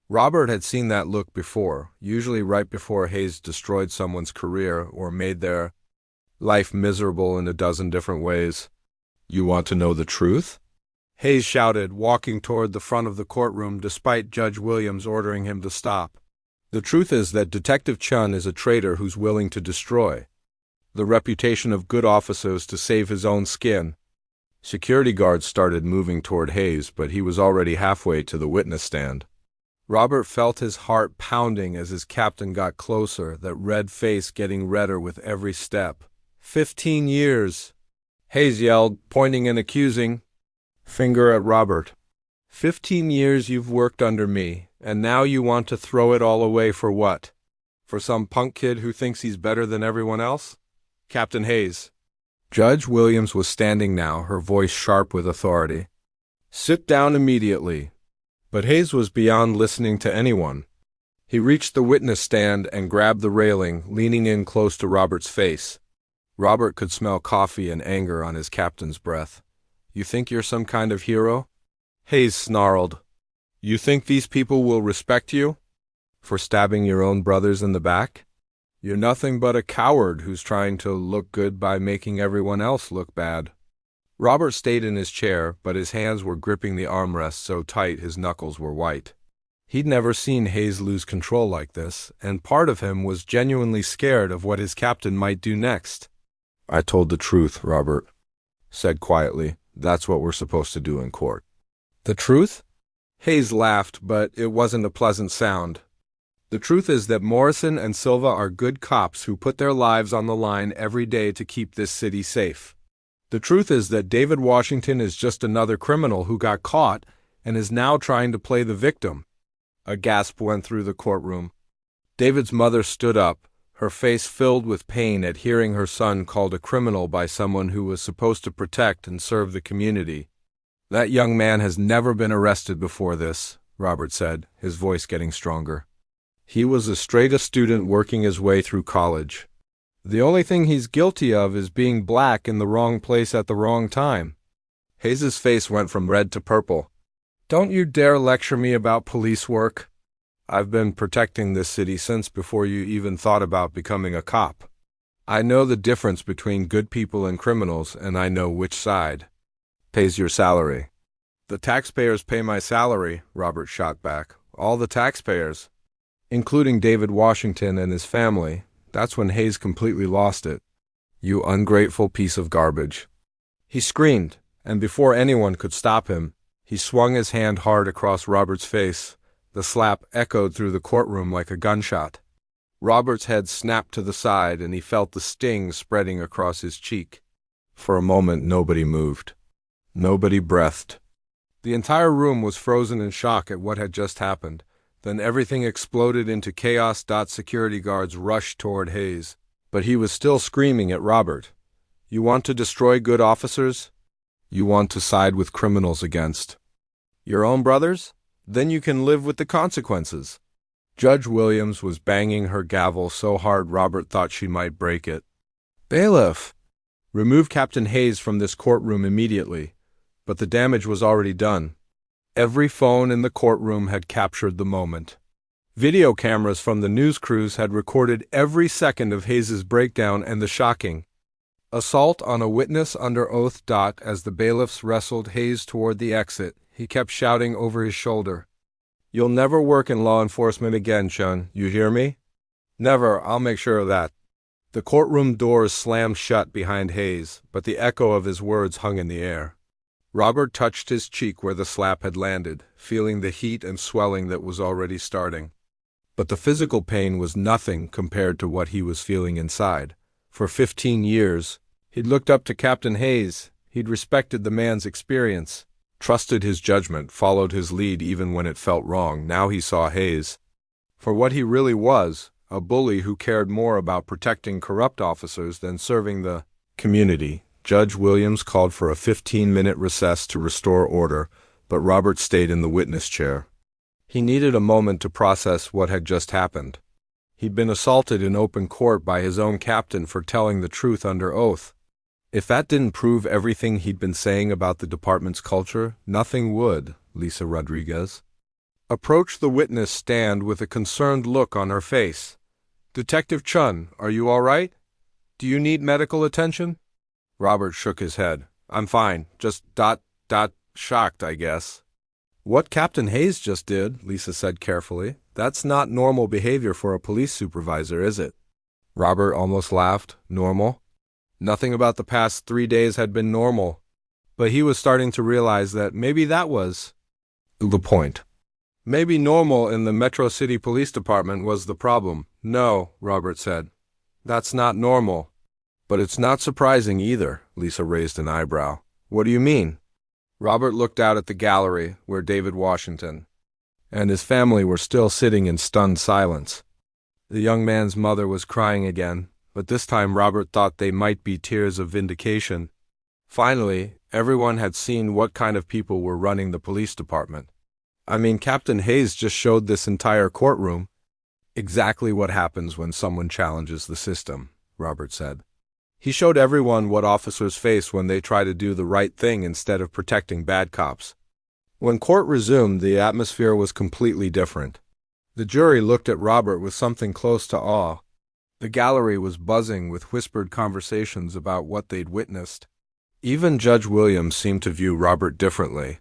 Robert had seen that look before, usually right before Hayes destroyed someone's career or made their life miserable in a dozen different ways. You want to know the truth? Hayes shouted, walking toward the front of the courtroom despite Judge Williams ordering him to stop. The truth is that Detective Chun is a traitor who's willing to destroy the reputation of good officers to save his own skin. Security guards started moving toward Hayes, but he was already halfway to the witness stand. Robert felt his heart pounding as his captain got closer, that red face getting redder with every step. 15 years, Hayes yelled, pointing an accusing finger at Robert. 15 years you've worked under me, and now you want to throw it all away for what? For some punk kid who thinks he's better than everyone else? Captain Hayes. Judge Williams was standing now, her voice sharp with authority. Sit down immediately. But Hayes was beyond listening to anyone. He reached the witness stand and grabbed the railing, leaning in close to Robert's face. Robert could smell coffee and anger on his captain's breath. You think you're some kind of hero? Hayes snarled. You think these people will respect you? For stabbing your own brothers in the back? You're nothing but a coward who's trying to look good by making everyone else look bad. Robert stayed in his chair, but his hands were gripping the armrest so tight his knuckles were white. He'd never seen Hayes lose control like this, and part of him was genuinely scared of what his captain might do next. I told the truth, Robert said quietly. That's what we're supposed to do in court. The truth? Hayes laughed, but it wasn't a pleasant sound. The truth is that Morrison and Silva are good cops who put their lives on the line every day to keep this city safe. The truth is that David Washington is just another criminal who got caught and is now trying to play the victim. A gasp went through the courtroom. David's mother stood up, her face filled with pain at hearing her son called a criminal by someone who was supposed to protect and serve the community. That young man has never been arrested before this, Robert said, his voice getting stronger. He was as straight a student working his way through college. The only thing he's guilty of is being black in the wrong place at the wrong time. Hayes's face went from red to purple. Don't you dare lecture me about police work. I've been protecting this city since before you even thought about becoming a cop. I know the difference between good people and criminals, and I know which side pays your salary. The taxpayers pay my salary, Robert shot back. All the taxpayers, including David Washington and his family. That's when Hayes completely lost it. You ungrateful piece of garbage. He screamed, and before anyone could stop him, he swung his hand hard across Robert's face. The slap echoed through the courtroom like a gunshot. Robert's head snapped to the side, and he felt the sting spreading across his cheek. For a moment, nobody moved. Nobody breathed. The entire room was frozen in shock at what had just happened. Then everything exploded into chaos. Security guards rushed toward Hayes, but he was still screaming at Robert. You want to destroy good officers? You want to side with criminals against your own brothers? Then you can live with the consequences. Judge Williams was banging her gavel so hard Robert thought she might break it. Bailiff! Remove Captain Hayes from this courtroom immediately. But the damage was already done. Every phone in the courtroom had captured the moment. Video cameras from the news crews had recorded every second of Hayes's breakdown and the shocking assault on a witness under oath. As the bailiffs wrestled Hayes toward the exit, he kept shouting over his shoulder. You'll never work in law enforcement again, Chun. You hear me? Never. I'll make sure of that. The courtroom doors slammed shut behind Hayes, but the echo of his words hung in the air. Robert touched his cheek where the slap had landed, feeling the heat and swelling that was already starting. But the physical pain was nothing compared to what he was feeling inside. For 15 years, he'd looked up to Captain Hayes. He'd respected the man's experience, trusted his judgment, followed his lead even when it felt wrong. Now he saw Hayes for what he really was, a bully who cared more about protecting corrupt officers than serving the community. Judge Williams called for a 15-minute recess to restore order, but Robert stayed in the witness chair. He needed a moment to process what had just happened. He'd been assaulted in open court by his own captain for telling the truth under oath. If that didn't prove everything he'd been saying about the department's culture, nothing would, Lisa Rodriguez approached the witness stand with a concerned look on her face. Detective Chun, are you all right? Do you need medical attention? Robert shook his head. I'm fine. Just ... Shocked, I guess. What Captain Hayes just did, Lisa said carefully, that's not normal behavior for a police supervisor, is it? Robert almost laughed. Normal? Nothing about the past 3 days had been normal. But he was starting to realize that maybe that was the point. Maybe normal in the Metro City Police Department was the problem. No, Robert said. That's not normal. But it's not surprising either, Lisa raised an eyebrow. What do you mean? Robert looked out at the gallery where David Washington and his family were still sitting in stunned silence. The young man's mother was crying again, but this time Robert thought they might be tears of vindication. Finally, everyone had seen what kind of people were running the police department. I mean, Captain Hayes just showed this entire courtroom exactly what happens when someone challenges the system, Robert said. He showed everyone what officers face when they try to do the right thing instead of protecting bad cops. When court resumed, the atmosphere was completely different. The jury looked at Robert with something close to awe. The gallery was buzzing with whispered conversations about what they'd witnessed. Even Judge Williams seemed to view Robert differently,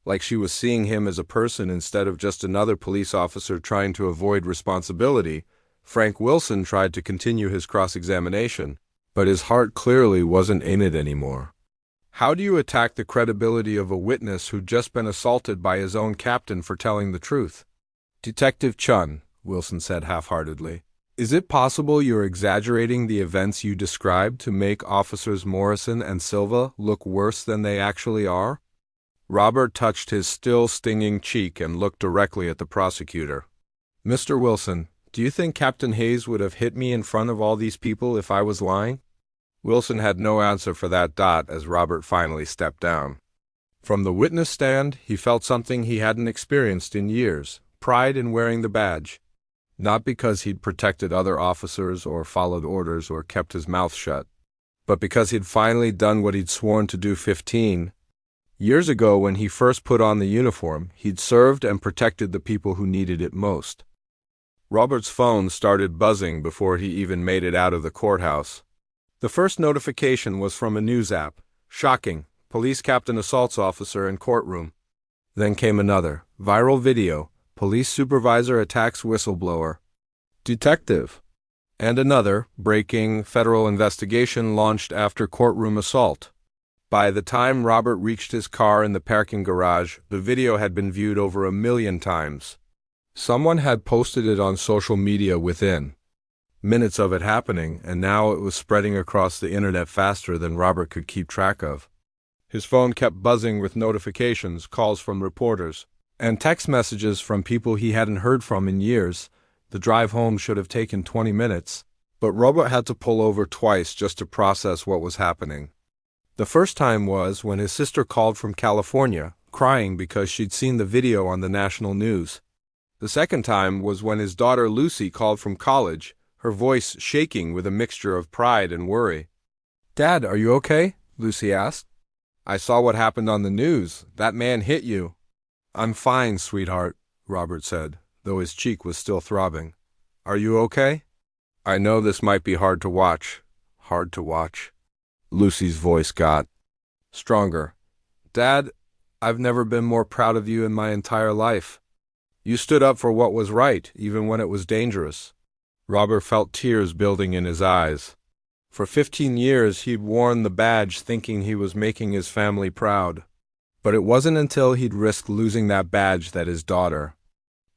like she was seeing him as a person instead of just another police officer trying to avoid responsibility. Frank Wilson tried to continue his cross-examination, but his heart clearly wasn't in it anymore. How do you attack the credibility of a witness who'd just been assaulted by his own captain for telling the truth? Detective Chun, Wilson said half-heartedly, is it possible you're exaggerating the events you described to make Officers Morrison and Silva look worse than they actually are? Robert touched his still stinging cheek and looked directly at the prosecutor. Mr. Wilson, do you think Captain Hayes would have hit me in front of all these people if I was lying? Wilson had no answer for that as Robert finally stepped down. From the witness stand, he felt something he hadn't experienced in years, pride in wearing the badge. Not because he'd protected other officers or followed orders or kept his mouth shut, but because he'd finally done what he'd sworn to do 15 years ago when he first put on the uniform. He'd served and protected the people who needed it most. Robert's phone started buzzing before he even made it out of the courthouse. The first notification was from a news app. Shocking. Police captain assaults officer in courtroom. Then came another. Viral video. Police supervisor attacks whistleblower. Detective. And another. Breaking. Federal investigation launched after courtroom assault. By the time Robert reached his car in the parking garage, the video had been viewed over 1 million times. Someone had posted it on social media within minutes of it happening, and now it was spreading across the internet faster than Robert could keep track of. His phone kept buzzing with notifications, calls from reporters, and text messages from people he hadn't heard from in years. The drive home should have taken 20 minutes, but Robert had to pull over twice just to process what was happening. The first time was when his sister called from California, crying because she'd seen the video on the national news. The second time was when his daughter Lucy called from college, her voice shaking with a mixture of pride and worry. "Dad, are you okay?" Lucy asked. "I saw what happened on the news. That man hit you." "I'm fine, sweetheart," Robert said, though his cheek was still throbbing. "Are you okay?" "I know this might be hard to watch." Hard to watch. Lucy's voice got stronger. "Dad, I've never been more proud of you in my entire life. You stood up for what was right, even when it was dangerous." Robert felt tears building in his eyes. For 15 years he'd worn the badge thinking he was making his family proud. But it wasn't until he'd risked losing that badge that his daughter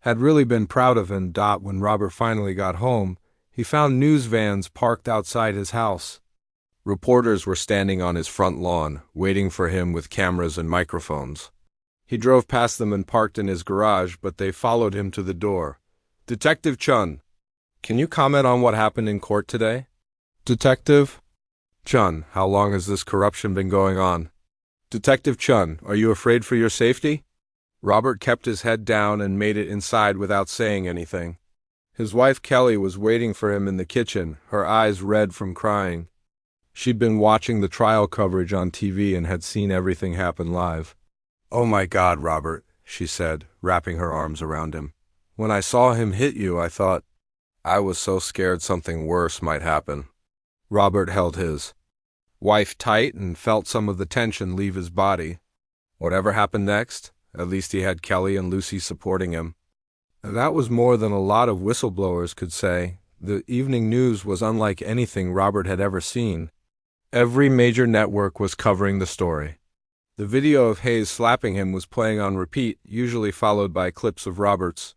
had really been proud of him. When Robert finally got home, he found news vans parked outside his house. Reporters were standing on his front lawn, waiting for him with cameras and microphones. He drove past them and parked in his garage, but they followed him to the door. "Detective Chun, can you comment on what happened in court today?" "Detective Chun, how long has this corruption been going on?" "Detective Chun, are you afraid for your safety?" Robert kept his head down and made it inside without saying anything. His wife Kelly was waiting for him in the kitchen, her eyes red from crying. She'd been watching the trial coverage on TV and had seen everything happen live. "Oh my God, Robert," she said, wrapping her arms around him. "When I saw him hit you, I thought, I was so scared something worse might happen." Robert held his wife tight and felt some of the tension leave his body. Whatever happened next, at least he had Kelly and Lucy supporting him. That was more than a lot of whistleblowers could say. The evening news was unlike anything Robert had ever seen. Every major network was covering the story. The video of Hayes slapping him was playing on repeat, usually followed by clips of Robert's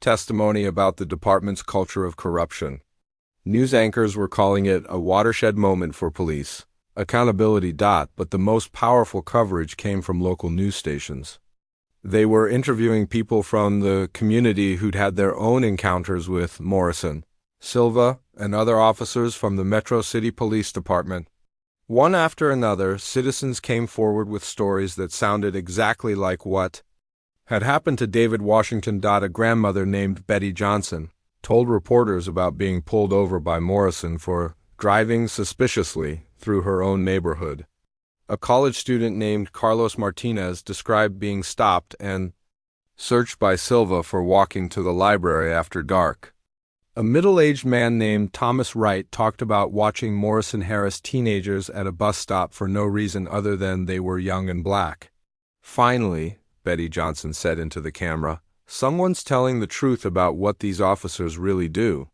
testimony about the department's culture of corruption. News anchors were calling it a watershed moment for police accountability. But the most powerful coverage came from local news stations. They were interviewing people from the community who'd had their own encounters with Morrison, Silva, and other officers from the Metro City Police Department. One after another, citizens came forward with stories that sounded exactly like what had happened to David Washington. A grandmother named Betty Johnson told reporters about being pulled over by Morrison for driving suspiciously through her own neighborhood. A college student named Carlos Martinez described being stopped and searched by Silva for walking to the library after dark. A middle-aged man named Thomas Wright talked about watching Morrison harass teenagers at a bus stop for no reason other than they were young and black. Finally, Betty Johnson said into the camera, someone's telling the truth about what these officers really do.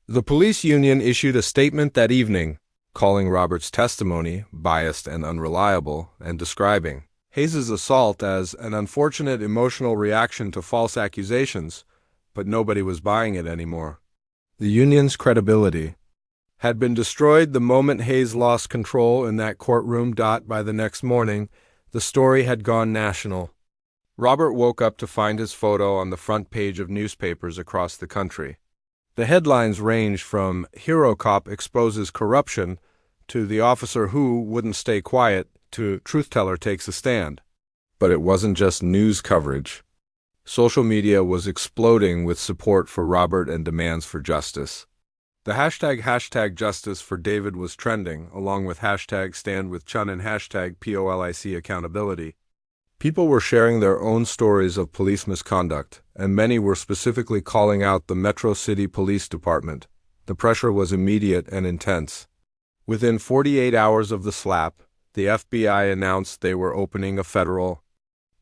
The police union issued a statement that evening, calling Robert's testimony biased and unreliable, and describing Hayes's assault as an unfortunate emotional reaction to false accusations, but nobody was buying it anymore. The union's credibility had been destroyed the moment Hayes lost control in that courtroom. By the next morning, the story had gone national. Robert woke up to find his photo on the front page of newspapers across the country. The headlines ranged from "Hero Cop Exposes Corruption" to "The Officer Who Wouldn't Stay Quiet" to "Truth Teller Takes a Stand." But it wasn't just news coverage. Social media was exploding with support for Robert and demands for justice. The hashtag Justice for David was trending, along with hashtag Stand with Chun and hashtag POLIC Accountability. People were sharing their own stories of police misconduct, and many were specifically calling out the Metro City Police Department. The pressure was immediate and intense. Within 48 hours of the slap, the FBI announced they were opening a federal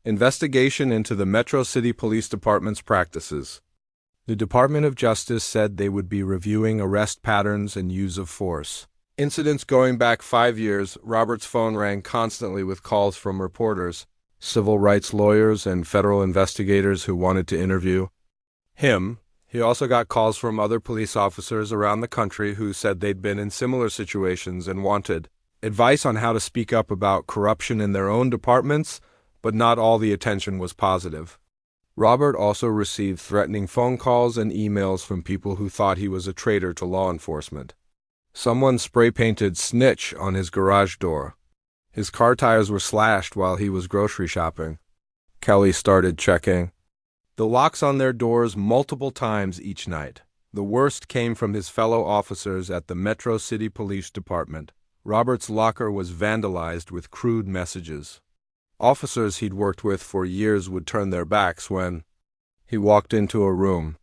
investigation into the Metro City Police Department's practices. The Department of Justice said they would be reviewing arrest patterns and use of force. Incidents going back 5 years, Robert's phone rang constantly with calls from reporters, civil rights lawyers, and federal investigators who wanted to interview him. He also got calls from other police officers around the country who said they'd been in similar situations and wanted advice on how to speak up about corruption in their own departments, but not all the attention was positive. Robert also received threatening phone calls and emails from people who thought he was a traitor to law enforcement. Someone spray-painted "snitch" on his garage door. His car tires were slashed while he was grocery shopping. Kelly started checking the locks on their doors multiple times each night. The worst came from his fellow officers at the Metro City Police Department. Robert's locker was vandalized with crude messages. Officers he'd worked with for years would turn their backs when he walked into a room.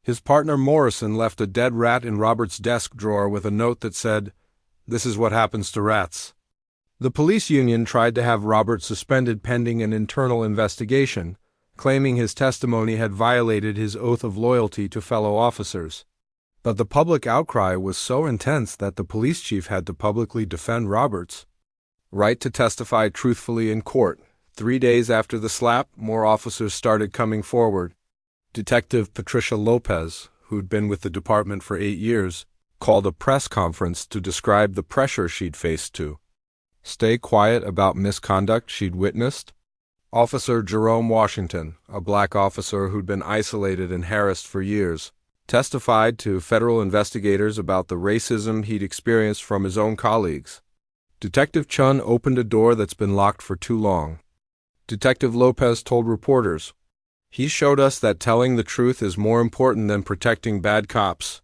His partner Morrison left a dead rat in Robert's desk drawer with a note that said, "This is what happens to rats." The police union tried to have Robert suspended pending an internal investigation, claiming his testimony had violated his oath of loyalty to fellow officers. But the public outcry was so intense that the police chief had to publicly defend Robert's right to testify truthfully in court. 3 days after the slap, more officers started coming forward. Detective Patricia Lopez, who'd been with the department for 8 years, called a press conference to describe the pressure she'd faced to stay quiet about misconduct she'd witnessed. Officer Jerome Washington, a black officer who'd been isolated and harassed for years, testified to federal investigators about the racism he'd experienced from his own colleagues. Detective Chun opened a door that's been locked for too long. Detective Lopez told reporters, "He showed us that telling the truth is more important than protecting bad cops."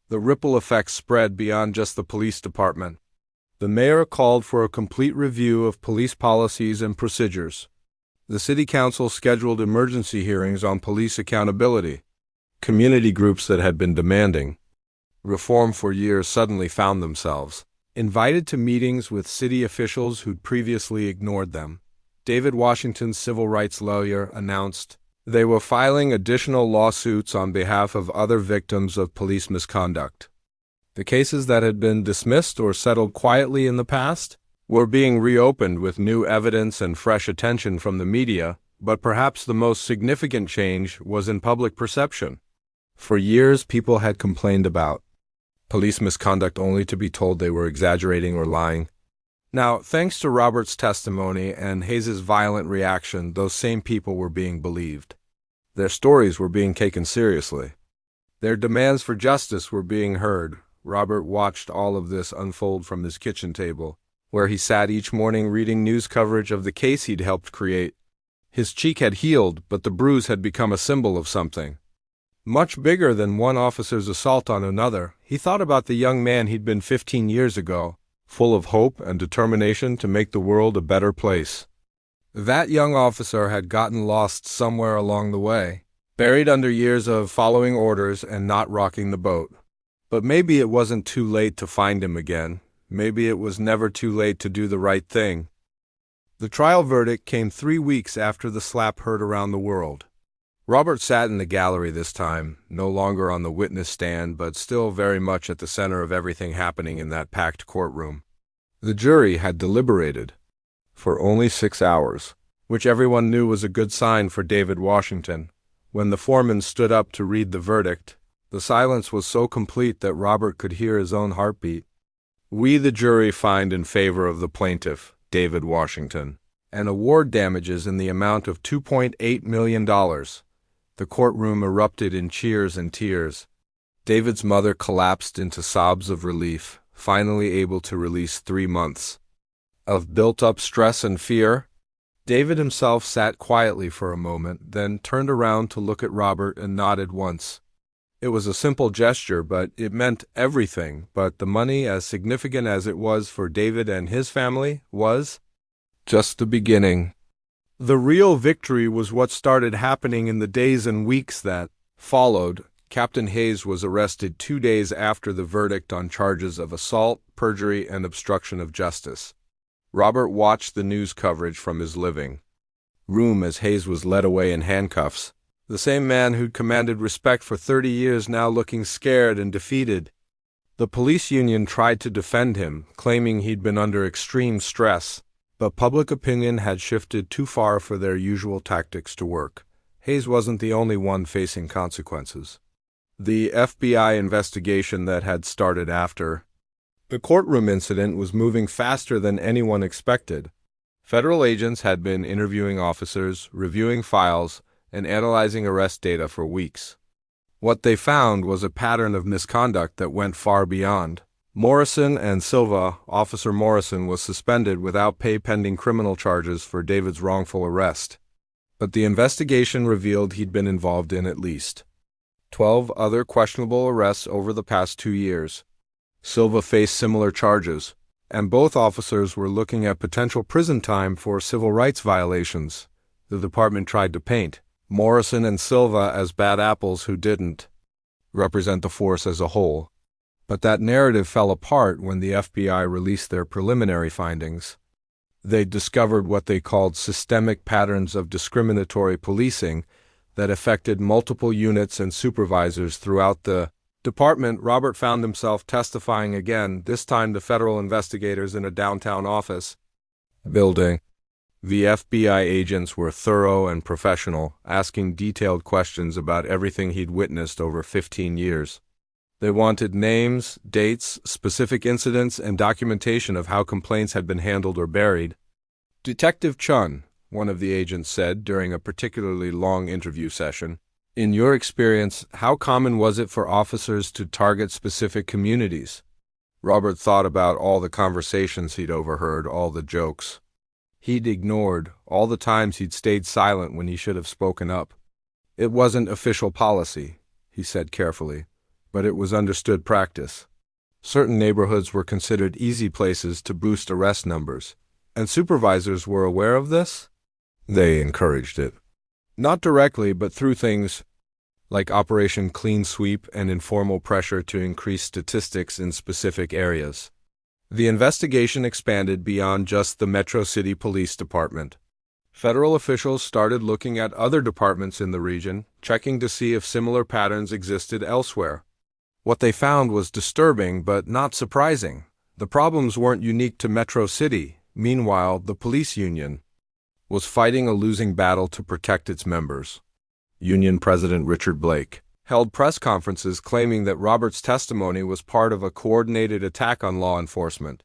The ripple effects spread beyond just the police department. The mayor called for a complete review of police policies and procedures. The city council scheduled emergency hearings on police accountability. Community groups that had been demanding reform for years suddenly found themselves invited to meetings with city officials who'd previously ignored them. David Washington's civil rights lawyer announced they were filing additional lawsuits on behalf of other victims of police misconduct. The cases that had been dismissed or settled quietly in the past were being reopened with new evidence and fresh attention from the media, but perhaps the most significant change was in public perception. For years, people had complained about police misconduct only to be told they were exaggerating or lying. Now, thanks to Robert's testimony and Hayes's violent reaction, those same people were being believed. Their stories were being taken seriously. Their demands for justice were being heard. Robert watched all of this unfold from his kitchen table, where he sat each morning reading news coverage of the case he'd helped create. His cheek had healed, but the bruise had become a symbol of something much bigger than one officer's assault on another. He thought about the young man he'd been 15 years ago, full of hope and determination to make the world a better place. That young officer had gotten lost somewhere along the way, buried under years of following orders and not rocking the boat. But maybe it wasn't too late to find him again. Maybe it was never too late to do the right thing. The trial verdict came 3 weeks after the slap heard around the world. Robert sat in the gallery this time, no longer on the witness stand, but still very much at the center of everything happening in that packed courtroom. The jury had deliberated for only 6 hours, which everyone knew was a good sign for David Washington. When the foreman stood up to read the verdict, the silence was so complete that Robert could hear his own heartbeat. "We, the jury, find in favor of the plaintiff, David Washington, and award damages in the amount of $2.8 million. The courtroom erupted in cheers and tears. David's mother collapsed into sobs of relief, finally able to release 3 months of built-up stress and fear. David himself sat quietly for a moment, then turned around to look at Robert and nodded once. It was a simple gesture, but it meant everything. But the money, as significant as it was for David and his family, was just the beginning. The real victory was what started happening in the days and weeks that followed. Captain Hayes was arrested 2 days after the verdict on charges of assault, perjury, and obstruction of justice. Robert watched the news coverage from his living room as Hayes was led away in handcuffs. The same man who'd commanded respect for 30 years now looking scared and defeated. The police union tried to defend him, claiming he'd been under extreme stress, but public opinion had shifted too far for their usual tactics to work. Hayes wasn't the only one facing consequences. The FBI investigation that had started after the courtroom incident was moving faster than anyone expected. Federal agents had been interviewing officers, reviewing files, and analyzing arrest data for weeks. What they found was a pattern of misconduct that went far beyond Morrison and Silva. Officer Morrison was suspended without pay pending criminal charges for David's wrongful arrest. But the investigation revealed he'd been involved in at least 12 other questionable arrests over the past 2 years. Silva faced similar charges, and both officers were looking at potential prison time for civil rights violations. The department tried to paint Morrison and Silva as bad apples who didn't represent the force as a whole. But that narrative fell apart when the FBI released their preliminary findings. They discovered what they called systemic patterns of discriminatory policing that affected multiple units and supervisors throughout the department. Robert found himself testifying again, this time to federal investigators in a downtown office building. The FBI agents were thorough and professional, asking detailed questions about everything he'd witnessed over 15 years. They wanted names, dates, specific incidents, and documentation of how complaints had been handled or buried. "Detective Chun," one of the agents said during a particularly long interview session, "in your experience, how common was it for officers to target specific communities?" Robert thought about all the conversations he'd overheard, all the jokes he'd ignored, all the times he'd stayed silent when he should have spoken up. "It wasn't official policy," he said carefully, "but it was understood practice. Certain neighborhoods were considered easy places to boost arrest numbers, and supervisors were aware of this. They encouraged it. Not directly, but through things like Operation Clean Sweep and informal pressure to increase statistics in specific areas." The investigation expanded beyond just the Metro City Police Department. Federal officials started looking at other departments in the region, checking to see if similar patterns existed elsewhere. What they found was disturbing but not surprising. The problems weren't unique to Metro City. Meanwhile, the police union was fighting a losing battle to protect its members. Union President Richard Blake held press conferences claiming that Robert's testimony was part of a coordinated attack on law enforcement.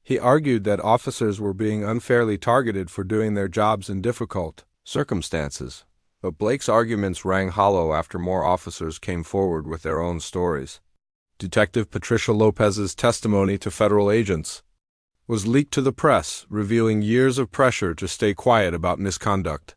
He argued that officers were being unfairly targeted for doing their jobs in difficult circumstances. But Blake's arguments rang hollow after more officers came forward with their own stories. Detective Patricia Lopez's testimony to federal agents was leaked to the press, revealing years of pressure to stay quiet about misconduct.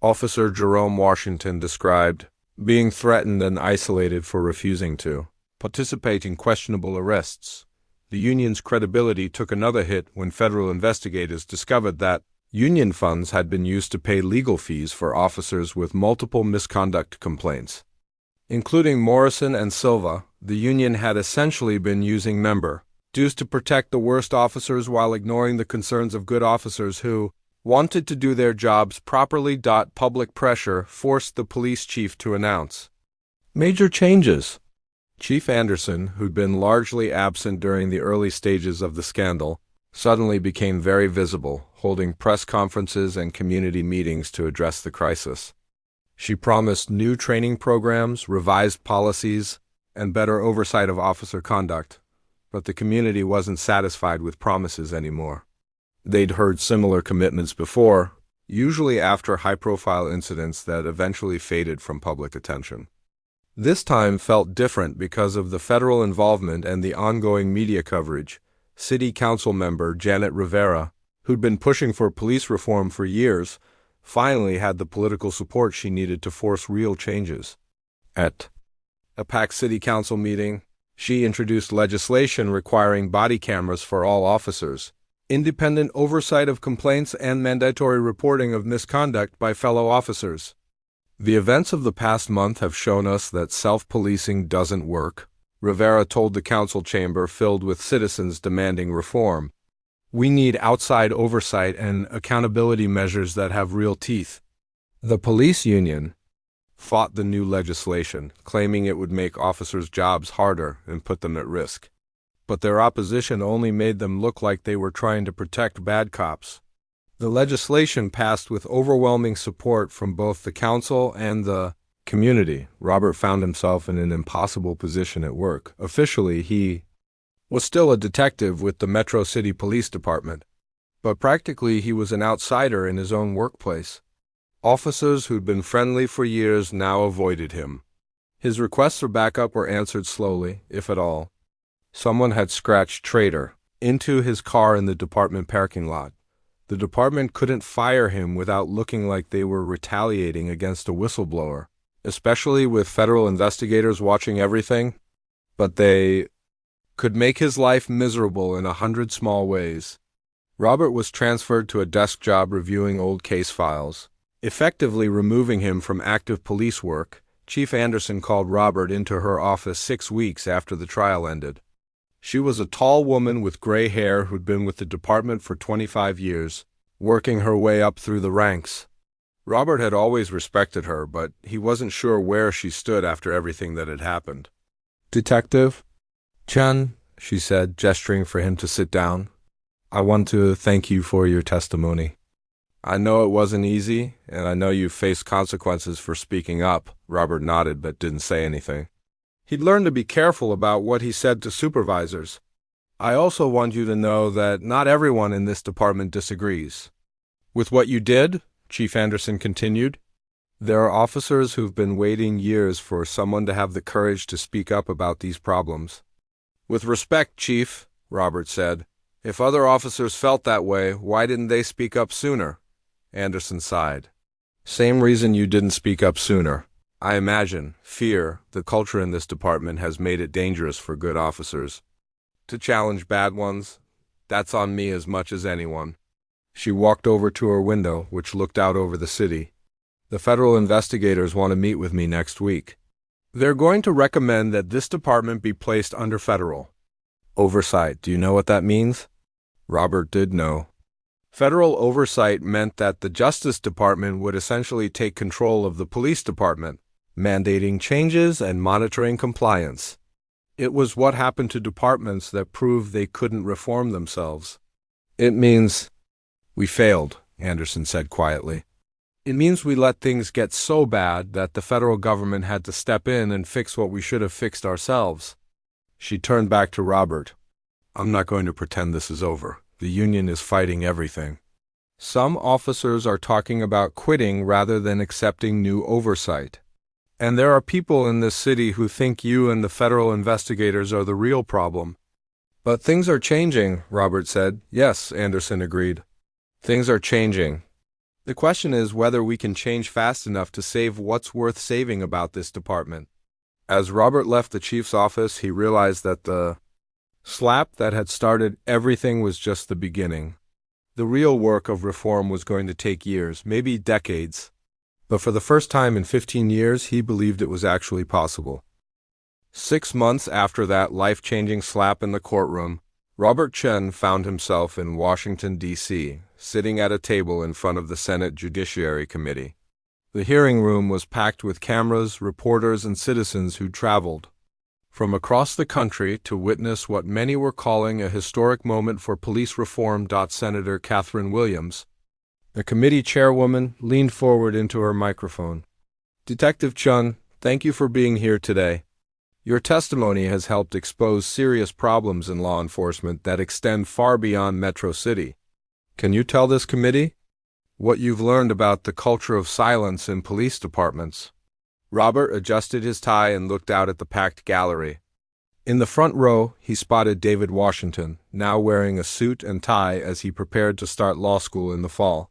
Officer Jerome Washington described being threatened and isolated for refusing to participate in questionable arrests. The union's credibility took another hit when federal investigators discovered that union funds had been used to pay legal fees for officers with multiple misconduct complaints. Including Morrison and Silva, the union had essentially been using member dues to protect the worst officers while ignoring the concerns of good officers who wanted to do their jobs properly. Public pressure forced the police chief to announce major changes. Chief Anderson, who'd been largely absent during the early stages of the scandal, suddenly became very visible, holding press conferences and community meetings to address the crisis. She promised new training programs, revised policies, and better oversight of officer conduct, but the community wasn't satisfied with promises anymore. They'd heard similar commitments before, usually after high-profile incidents that eventually faded from public attention. This time felt different because of the federal involvement and the ongoing media coverage. City Council member Janet Rivera, who'd been pushing for police reform for years, finally had the political support she needed to force real changes. At a packed City Council meeting, she introduced legislation requiring body cameras for all officers, independent oversight of complaints, and mandatory reporting of misconduct by fellow officers. The events of the past month have shown us that self-policing doesn't work, Rivera told the council chamber filled with citizens demanding reform. We need outside oversight and accountability measures that have real teeth. The police union fought the new legislation, claiming it would make officers' jobs harder and put them at risk. But their opposition only made them look like they were trying to protect bad cops. The legislation passed with overwhelming support from both the council and the community. Robert found himself in an impossible position at work. Officially, he was still a detective with the Metro City Police Department, but practically he was an outsider in his own workplace. Officers who'd been friendly for years now avoided him. His requests for backup were answered slowly, if at all. Someone had scratched "traitor" into his car in the department parking lot. The department couldn't fire him without looking like they were retaliating against a whistleblower, especially with federal investigators watching everything. But they could make his life miserable in 100 small ways. Robert was transferred to a desk job reviewing old case files, effectively removing him from active police work. Chief Anderson called Robert into her office 6 weeks after the trial ended. She was a tall woman with gray hair who'd been with the department for 25 years, working her way up through the ranks. Robert had always respected her, but he wasn't sure where she stood after everything that had happened. "Detective Chen," she said, gesturing for him to sit down. "I want to thank you for your testimony. I know it wasn't easy, and I know you faced consequences for speaking up." Robert nodded but didn't say anything. He'd learned to be careful about what he said to supervisors. "I also want you to know that not everyone in this department disagrees with what you did," Chief Anderson continued. "There are officers who've been waiting years for someone to have the courage to speak up about these problems." "With respect, Chief," Robert said, "if other officers felt that way, why didn't they speak up sooner?" Anderson sighed. "Same reason you didn't speak up sooner. I imagine fear. The culture in this department has made it dangerous for good officers to challenge bad ones. That's on me as much as anyone." She walked over to her window, which looked out over the city. "The federal investigators want to meet with me next week. They're going to recommend that this department be placed under federal oversight. Do you know what that means?" Robert did know. Federal oversight meant that the Justice Department would essentially take control of the police department, mandating changes and monitoring compliance. It was what happened to departments that proved they couldn't reform themselves. It means we failed, Anderson said quietly. It means we let things get so bad that the federal government had to step in and fix what we should have fixed ourselves. She turned back to Robert. I'm not going to pretend this is over. The union is fighting everything. Some officers are talking about quitting rather than accepting new oversight. And there are people in this city who think you and the federal investigators are the real problem. But things are changing, Robert said. Yes, Anderson agreed. Things are changing. The question is whether we can change fast enough to save what's worth saving about this department. As Robert left the chief's office, he realized that the slap that had started everything was just the beginning. The real work of reform was going to take years, maybe decades. But for the first time in 15 years, he believed it was actually possible. 6 months after that life-changing slap in the courtroom, Robert Chen found himself in Washington, D.C., sitting at a table in front of the Senate Judiciary Committee. The hearing room was packed with cameras, reporters, and citizens who'd traveled from across the country to witness what many were calling a historic moment for police reform. Senator Catherine Williams, the committee chairwoman, leaned forward into her microphone. Detective Chun, thank you for being here today. Your testimony has helped expose serious problems in law enforcement that extend far beyond Metro City. Can you tell this committee what you've learned about the culture of silence in police departments? Robert adjusted his tie and looked out at the packed gallery. In the front row, he spotted David Washington, now wearing a suit and tie as he prepared to start law school in the fall.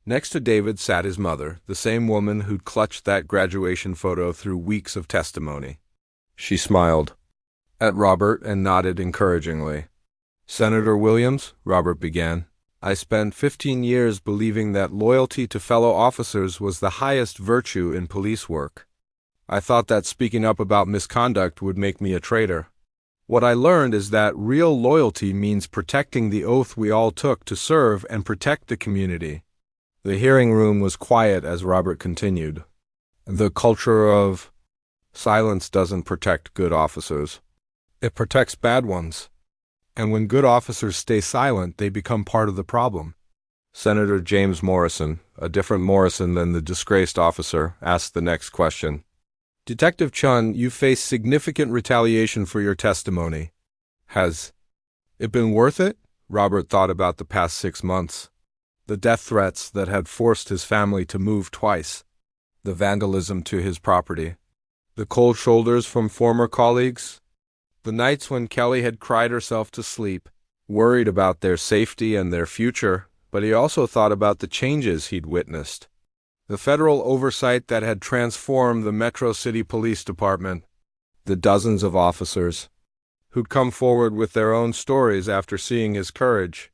Next to David sat his mother, the same woman who'd clutched that graduation photo through weeks of testimony. She smiled at Robert and nodded encouragingly. Senator Williams, Robert began, I spent 15 years believing that loyalty to fellow officers was the highest virtue in police work. I thought that speaking up about misconduct would make me a traitor. What I learned is that real loyalty means protecting the oath we all took to serve and protect the community. The hearing room was quiet as Robert continued. The culture of silence doesn't protect good officers. It protects bad ones. And when good officers stay silent, they become part of the problem. Senator James Morrison, a different Morrison than the disgraced officer, asked the next question. Detective Chun, you faced significant retaliation for your testimony. Has it been worth it? Robert thought about the past 6 months. The death threats that had forced his family to move twice. The vandalism to his property. The cold shoulders from former colleagues. The nights when Kelly had cried herself to sleep, worried about their safety and their future, but he also thought about the changes he'd witnessed. The federal oversight that had transformed the Metro City Police Department. The dozens of officers who'd come forward with their own stories after seeing his courage.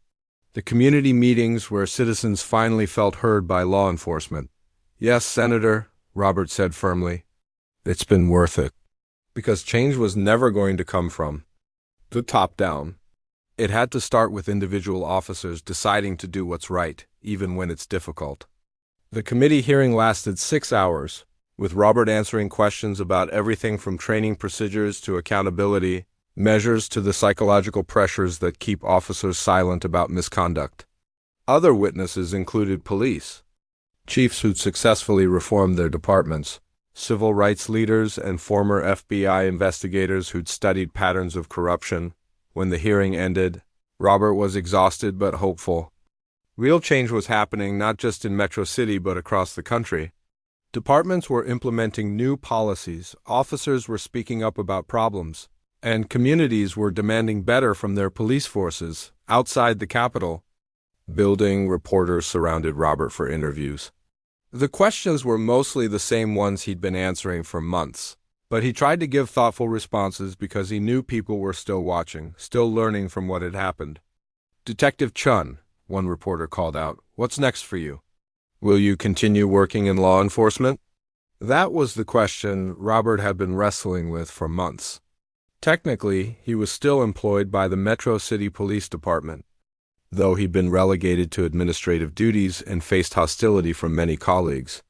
The community meetings where citizens finally felt heard by law enforcement. Yes, Senator, Robert said firmly. It's been worth it. Because change was never going to come from the top down. It had to start with individual officers deciding to do what's right, even when it's difficult. The committee hearing lasted 6 hours, with Robert answering questions about everything from training procedures to accountability, measures to the psychological pressures that keep officers silent about misconduct. Other witnesses included police, chiefs who'd successfully reformed their departments, civil rights leaders, and former FBI investigators who'd studied patterns of corruption. When the hearing ended, Robert was exhausted but hopeful. Real change was happening not just in Metro City but across the country. Departments were implementing new policies, officers were speaking up about problems, and communities were demanding better from their police forces outside the Capitol. Building reporters surrounded Robert for interviews. The questions were mostly the same ones he'd been answering for months, but he tried to give thoughtful responses because he knew people were still watching, still learning from what had happened. Detective Chun, one reporter called out, what's next for you? Will you continue working in law enforcement? That was the question Robert had been wrestling with for months. Technically, he was still employed by the Metro City Police Department, though he'd been relegated to administrative duties and faced hostility from many colleagues.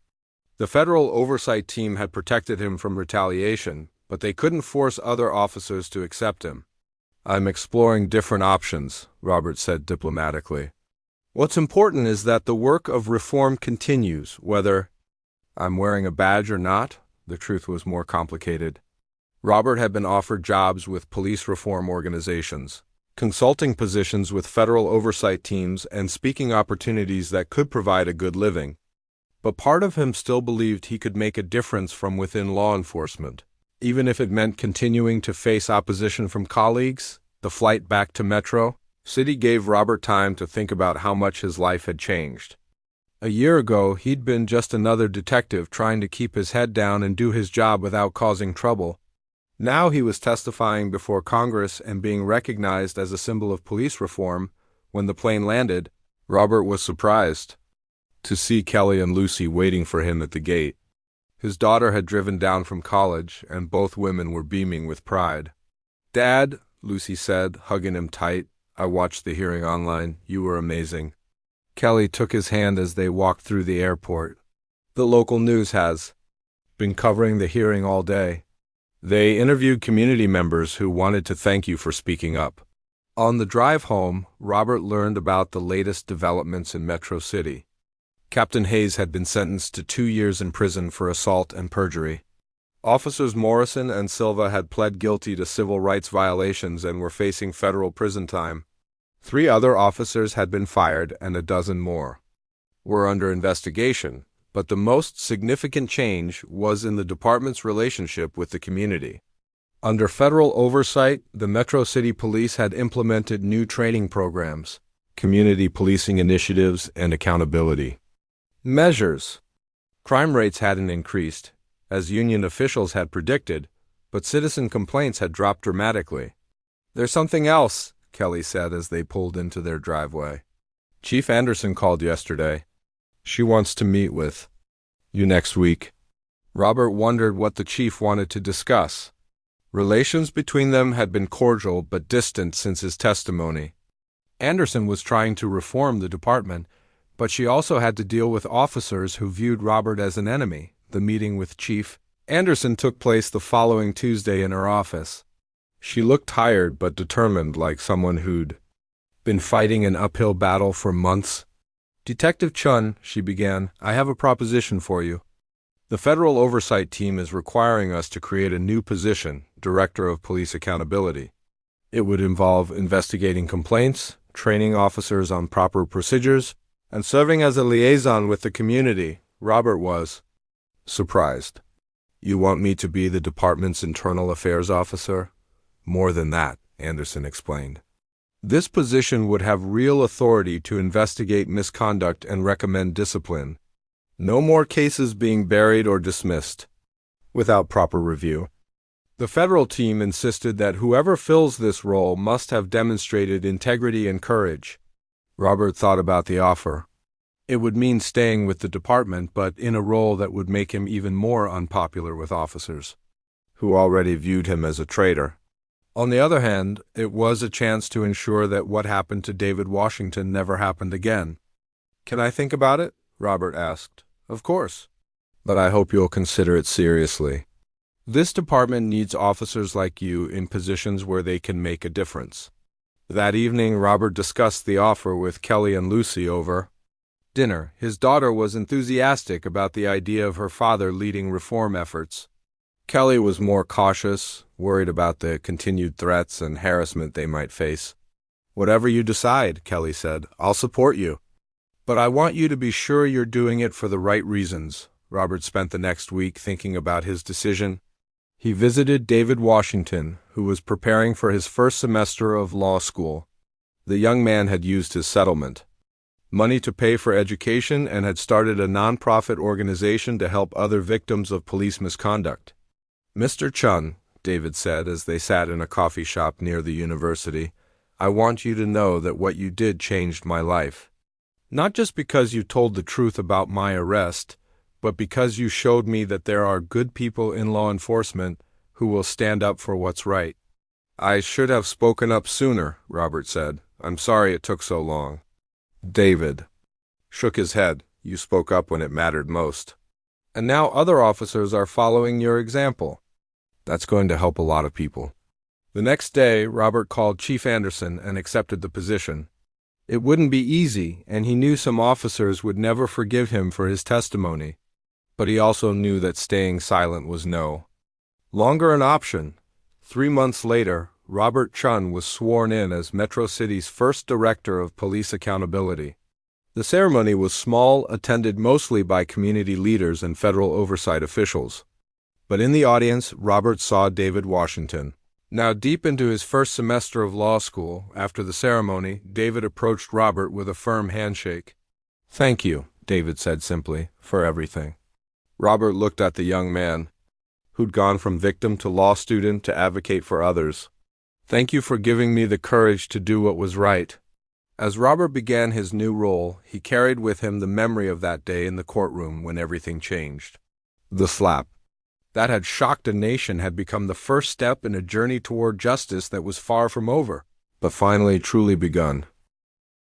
The federal oversight team had protected him from retaliation, but they couldn't force other officers to accept him. "I'm exploring different options," Robert said diplomatically. "What's important is that the work of reform continues, whether I'm wearing a badge or not." The truth was more complicated. Robert had been offered jobs with police reform organizations, consulting positions with federal oversight teams, and speaking opportunities that could provide a good living. But part of him still believed he could make a difference from within law enforcement, even if it meant continuing to face opposition from colleagues. The flight back to Metro City gave Robert time to think about how much his life had changed. A year ago, he'd been just another detective trying to keep his head down and do his job without causing trouble. Now he was testifying before Congress and being recognized as a symbol of police reform. When the plane landed, Robert was surprised to see Kelly and Lucy waiting for him at the gate. His daughter had driven down from college, and both women were beaming with pride. "Dad," Lucy said, hugging him tight, "I watched the hearing online. You were amazing." Kelly took his hand as they walked through the airport. "The local news has been covering the hearing all day. They interviewed community members who wanted to thank you for speaking up." On the drive home, Robert learned about the latest developments in Metro City. Captain Hayes had been sentenced to 2 years in prison for assault and perjury. Officers Morrison and Silva had pled guilty to civil rights violations and were facing federal prison time. 3 other officers had been fired, and a dozen more were under investigation, but the most significant change was in the department's relationship with the community. Under federal oversight, the Metro City Police had implemented new training programs, community policing initiatives, and accountability measures. Crime rates hadn't increased, as union officials had predicted, but citizen complaints had dropped dramatically. "There's something else," Kelly said as they pulled into their driveway. "Chief Anderson called yesterday. She wants to meet with you next week." Robert wondered what the chief wanted to discuss. Relations between them had been cordial but distant since his testimony. Anderson was trying to reform the department, but she also had to deal with officers who viewed Robert as an enemy. The meeting with Chief Anderson took place the following Tuesday in her office. She looked tired but determined, like someone who'd been fighting an uphill battle for months. "Detective Chun," she began, "I have a proposition for you. The federal oversight team is requiring us to create a new position, Director of Police Accountability. It would involve investigating complaints, training officers on proper procedures, and serving as a liaison with the community." Robert was surprised. "You want me to be the department's internal affairs officer?" "More than that," Anderson explained. "This position would have real authority to investigate misconduct and recommend discipline. No more cases being buried or dismissed without proper review." The federal team insisted that whoever fills this role must have demonstrated integrity and courage. Robert thought about the offer. It would mean staying with the department, but in a role that would make him even more unpopular with officers who already viewed him as a traitor. On the other hand, it was a chance to ensure that what happened to David Washington never happened again. "Can I think about it?" Robert asked. "Of course. But I hope you'll consider it seriously. This department needs officers like you in positions where they can make a difference." That evening, Robert discussed the offer with Kelly and Lucy over dinner. His daughter was enthusiastic about the idea of her father leading reform efforts. Kelly was more cautious, worried about the continued threats and harassment they might face. "Whatever you decide," Kelly said, "I'll support you. But I want you to be sure you're doing it for the right reasons." Robert spent the next week thinking about his decision. He visited David Washington, who was preparing for his first semester of law school. The young man had used his settlement money to pay for education and had started a nonprofit organization to help other victims of police misconduct. "Mr. Chun," David said as they sat in a coffee shop near the university, "I want you to know that what you did changed my life. Not just because you told the truth about my arrest, but because you showed me that there are good people in law enforcement who will stand up for what's right." "I should have spoken up sooner," Robert said. I'm sorry it took so long." David shook his head. "You spoke up when it mattered most. And now other officers are following your example. That's going to help a lot of people." The next day, Robert called Chief Anderson and accepted the position. It wouldn't be easy, and he knew some officers would never forgive him for his testimony. But he also knew that staying silent was no longer an option. 3 months later, Robert Chun was sworn in as Metro City's first Director of Police Accountability. The ceremony was small, attended mostly by community leaders and federal oversight officials. But in the audience, Robert saw David Washington. Now deep into his first semester of law school, after the ceremony, David approached Robert with a firm handshake. "Thank you," David said simply, "for everything." Robert looked at the young man, who'd gone from victim to law student to advocate for others. "Thank you for giving me the courage to do what was right." As Robert began his new role, he carried with him the memory of that day in the courtroom when everything changed. The slap that had shocked a nation had become the first step in a journey toward justice that was far from over, but finally truly begun.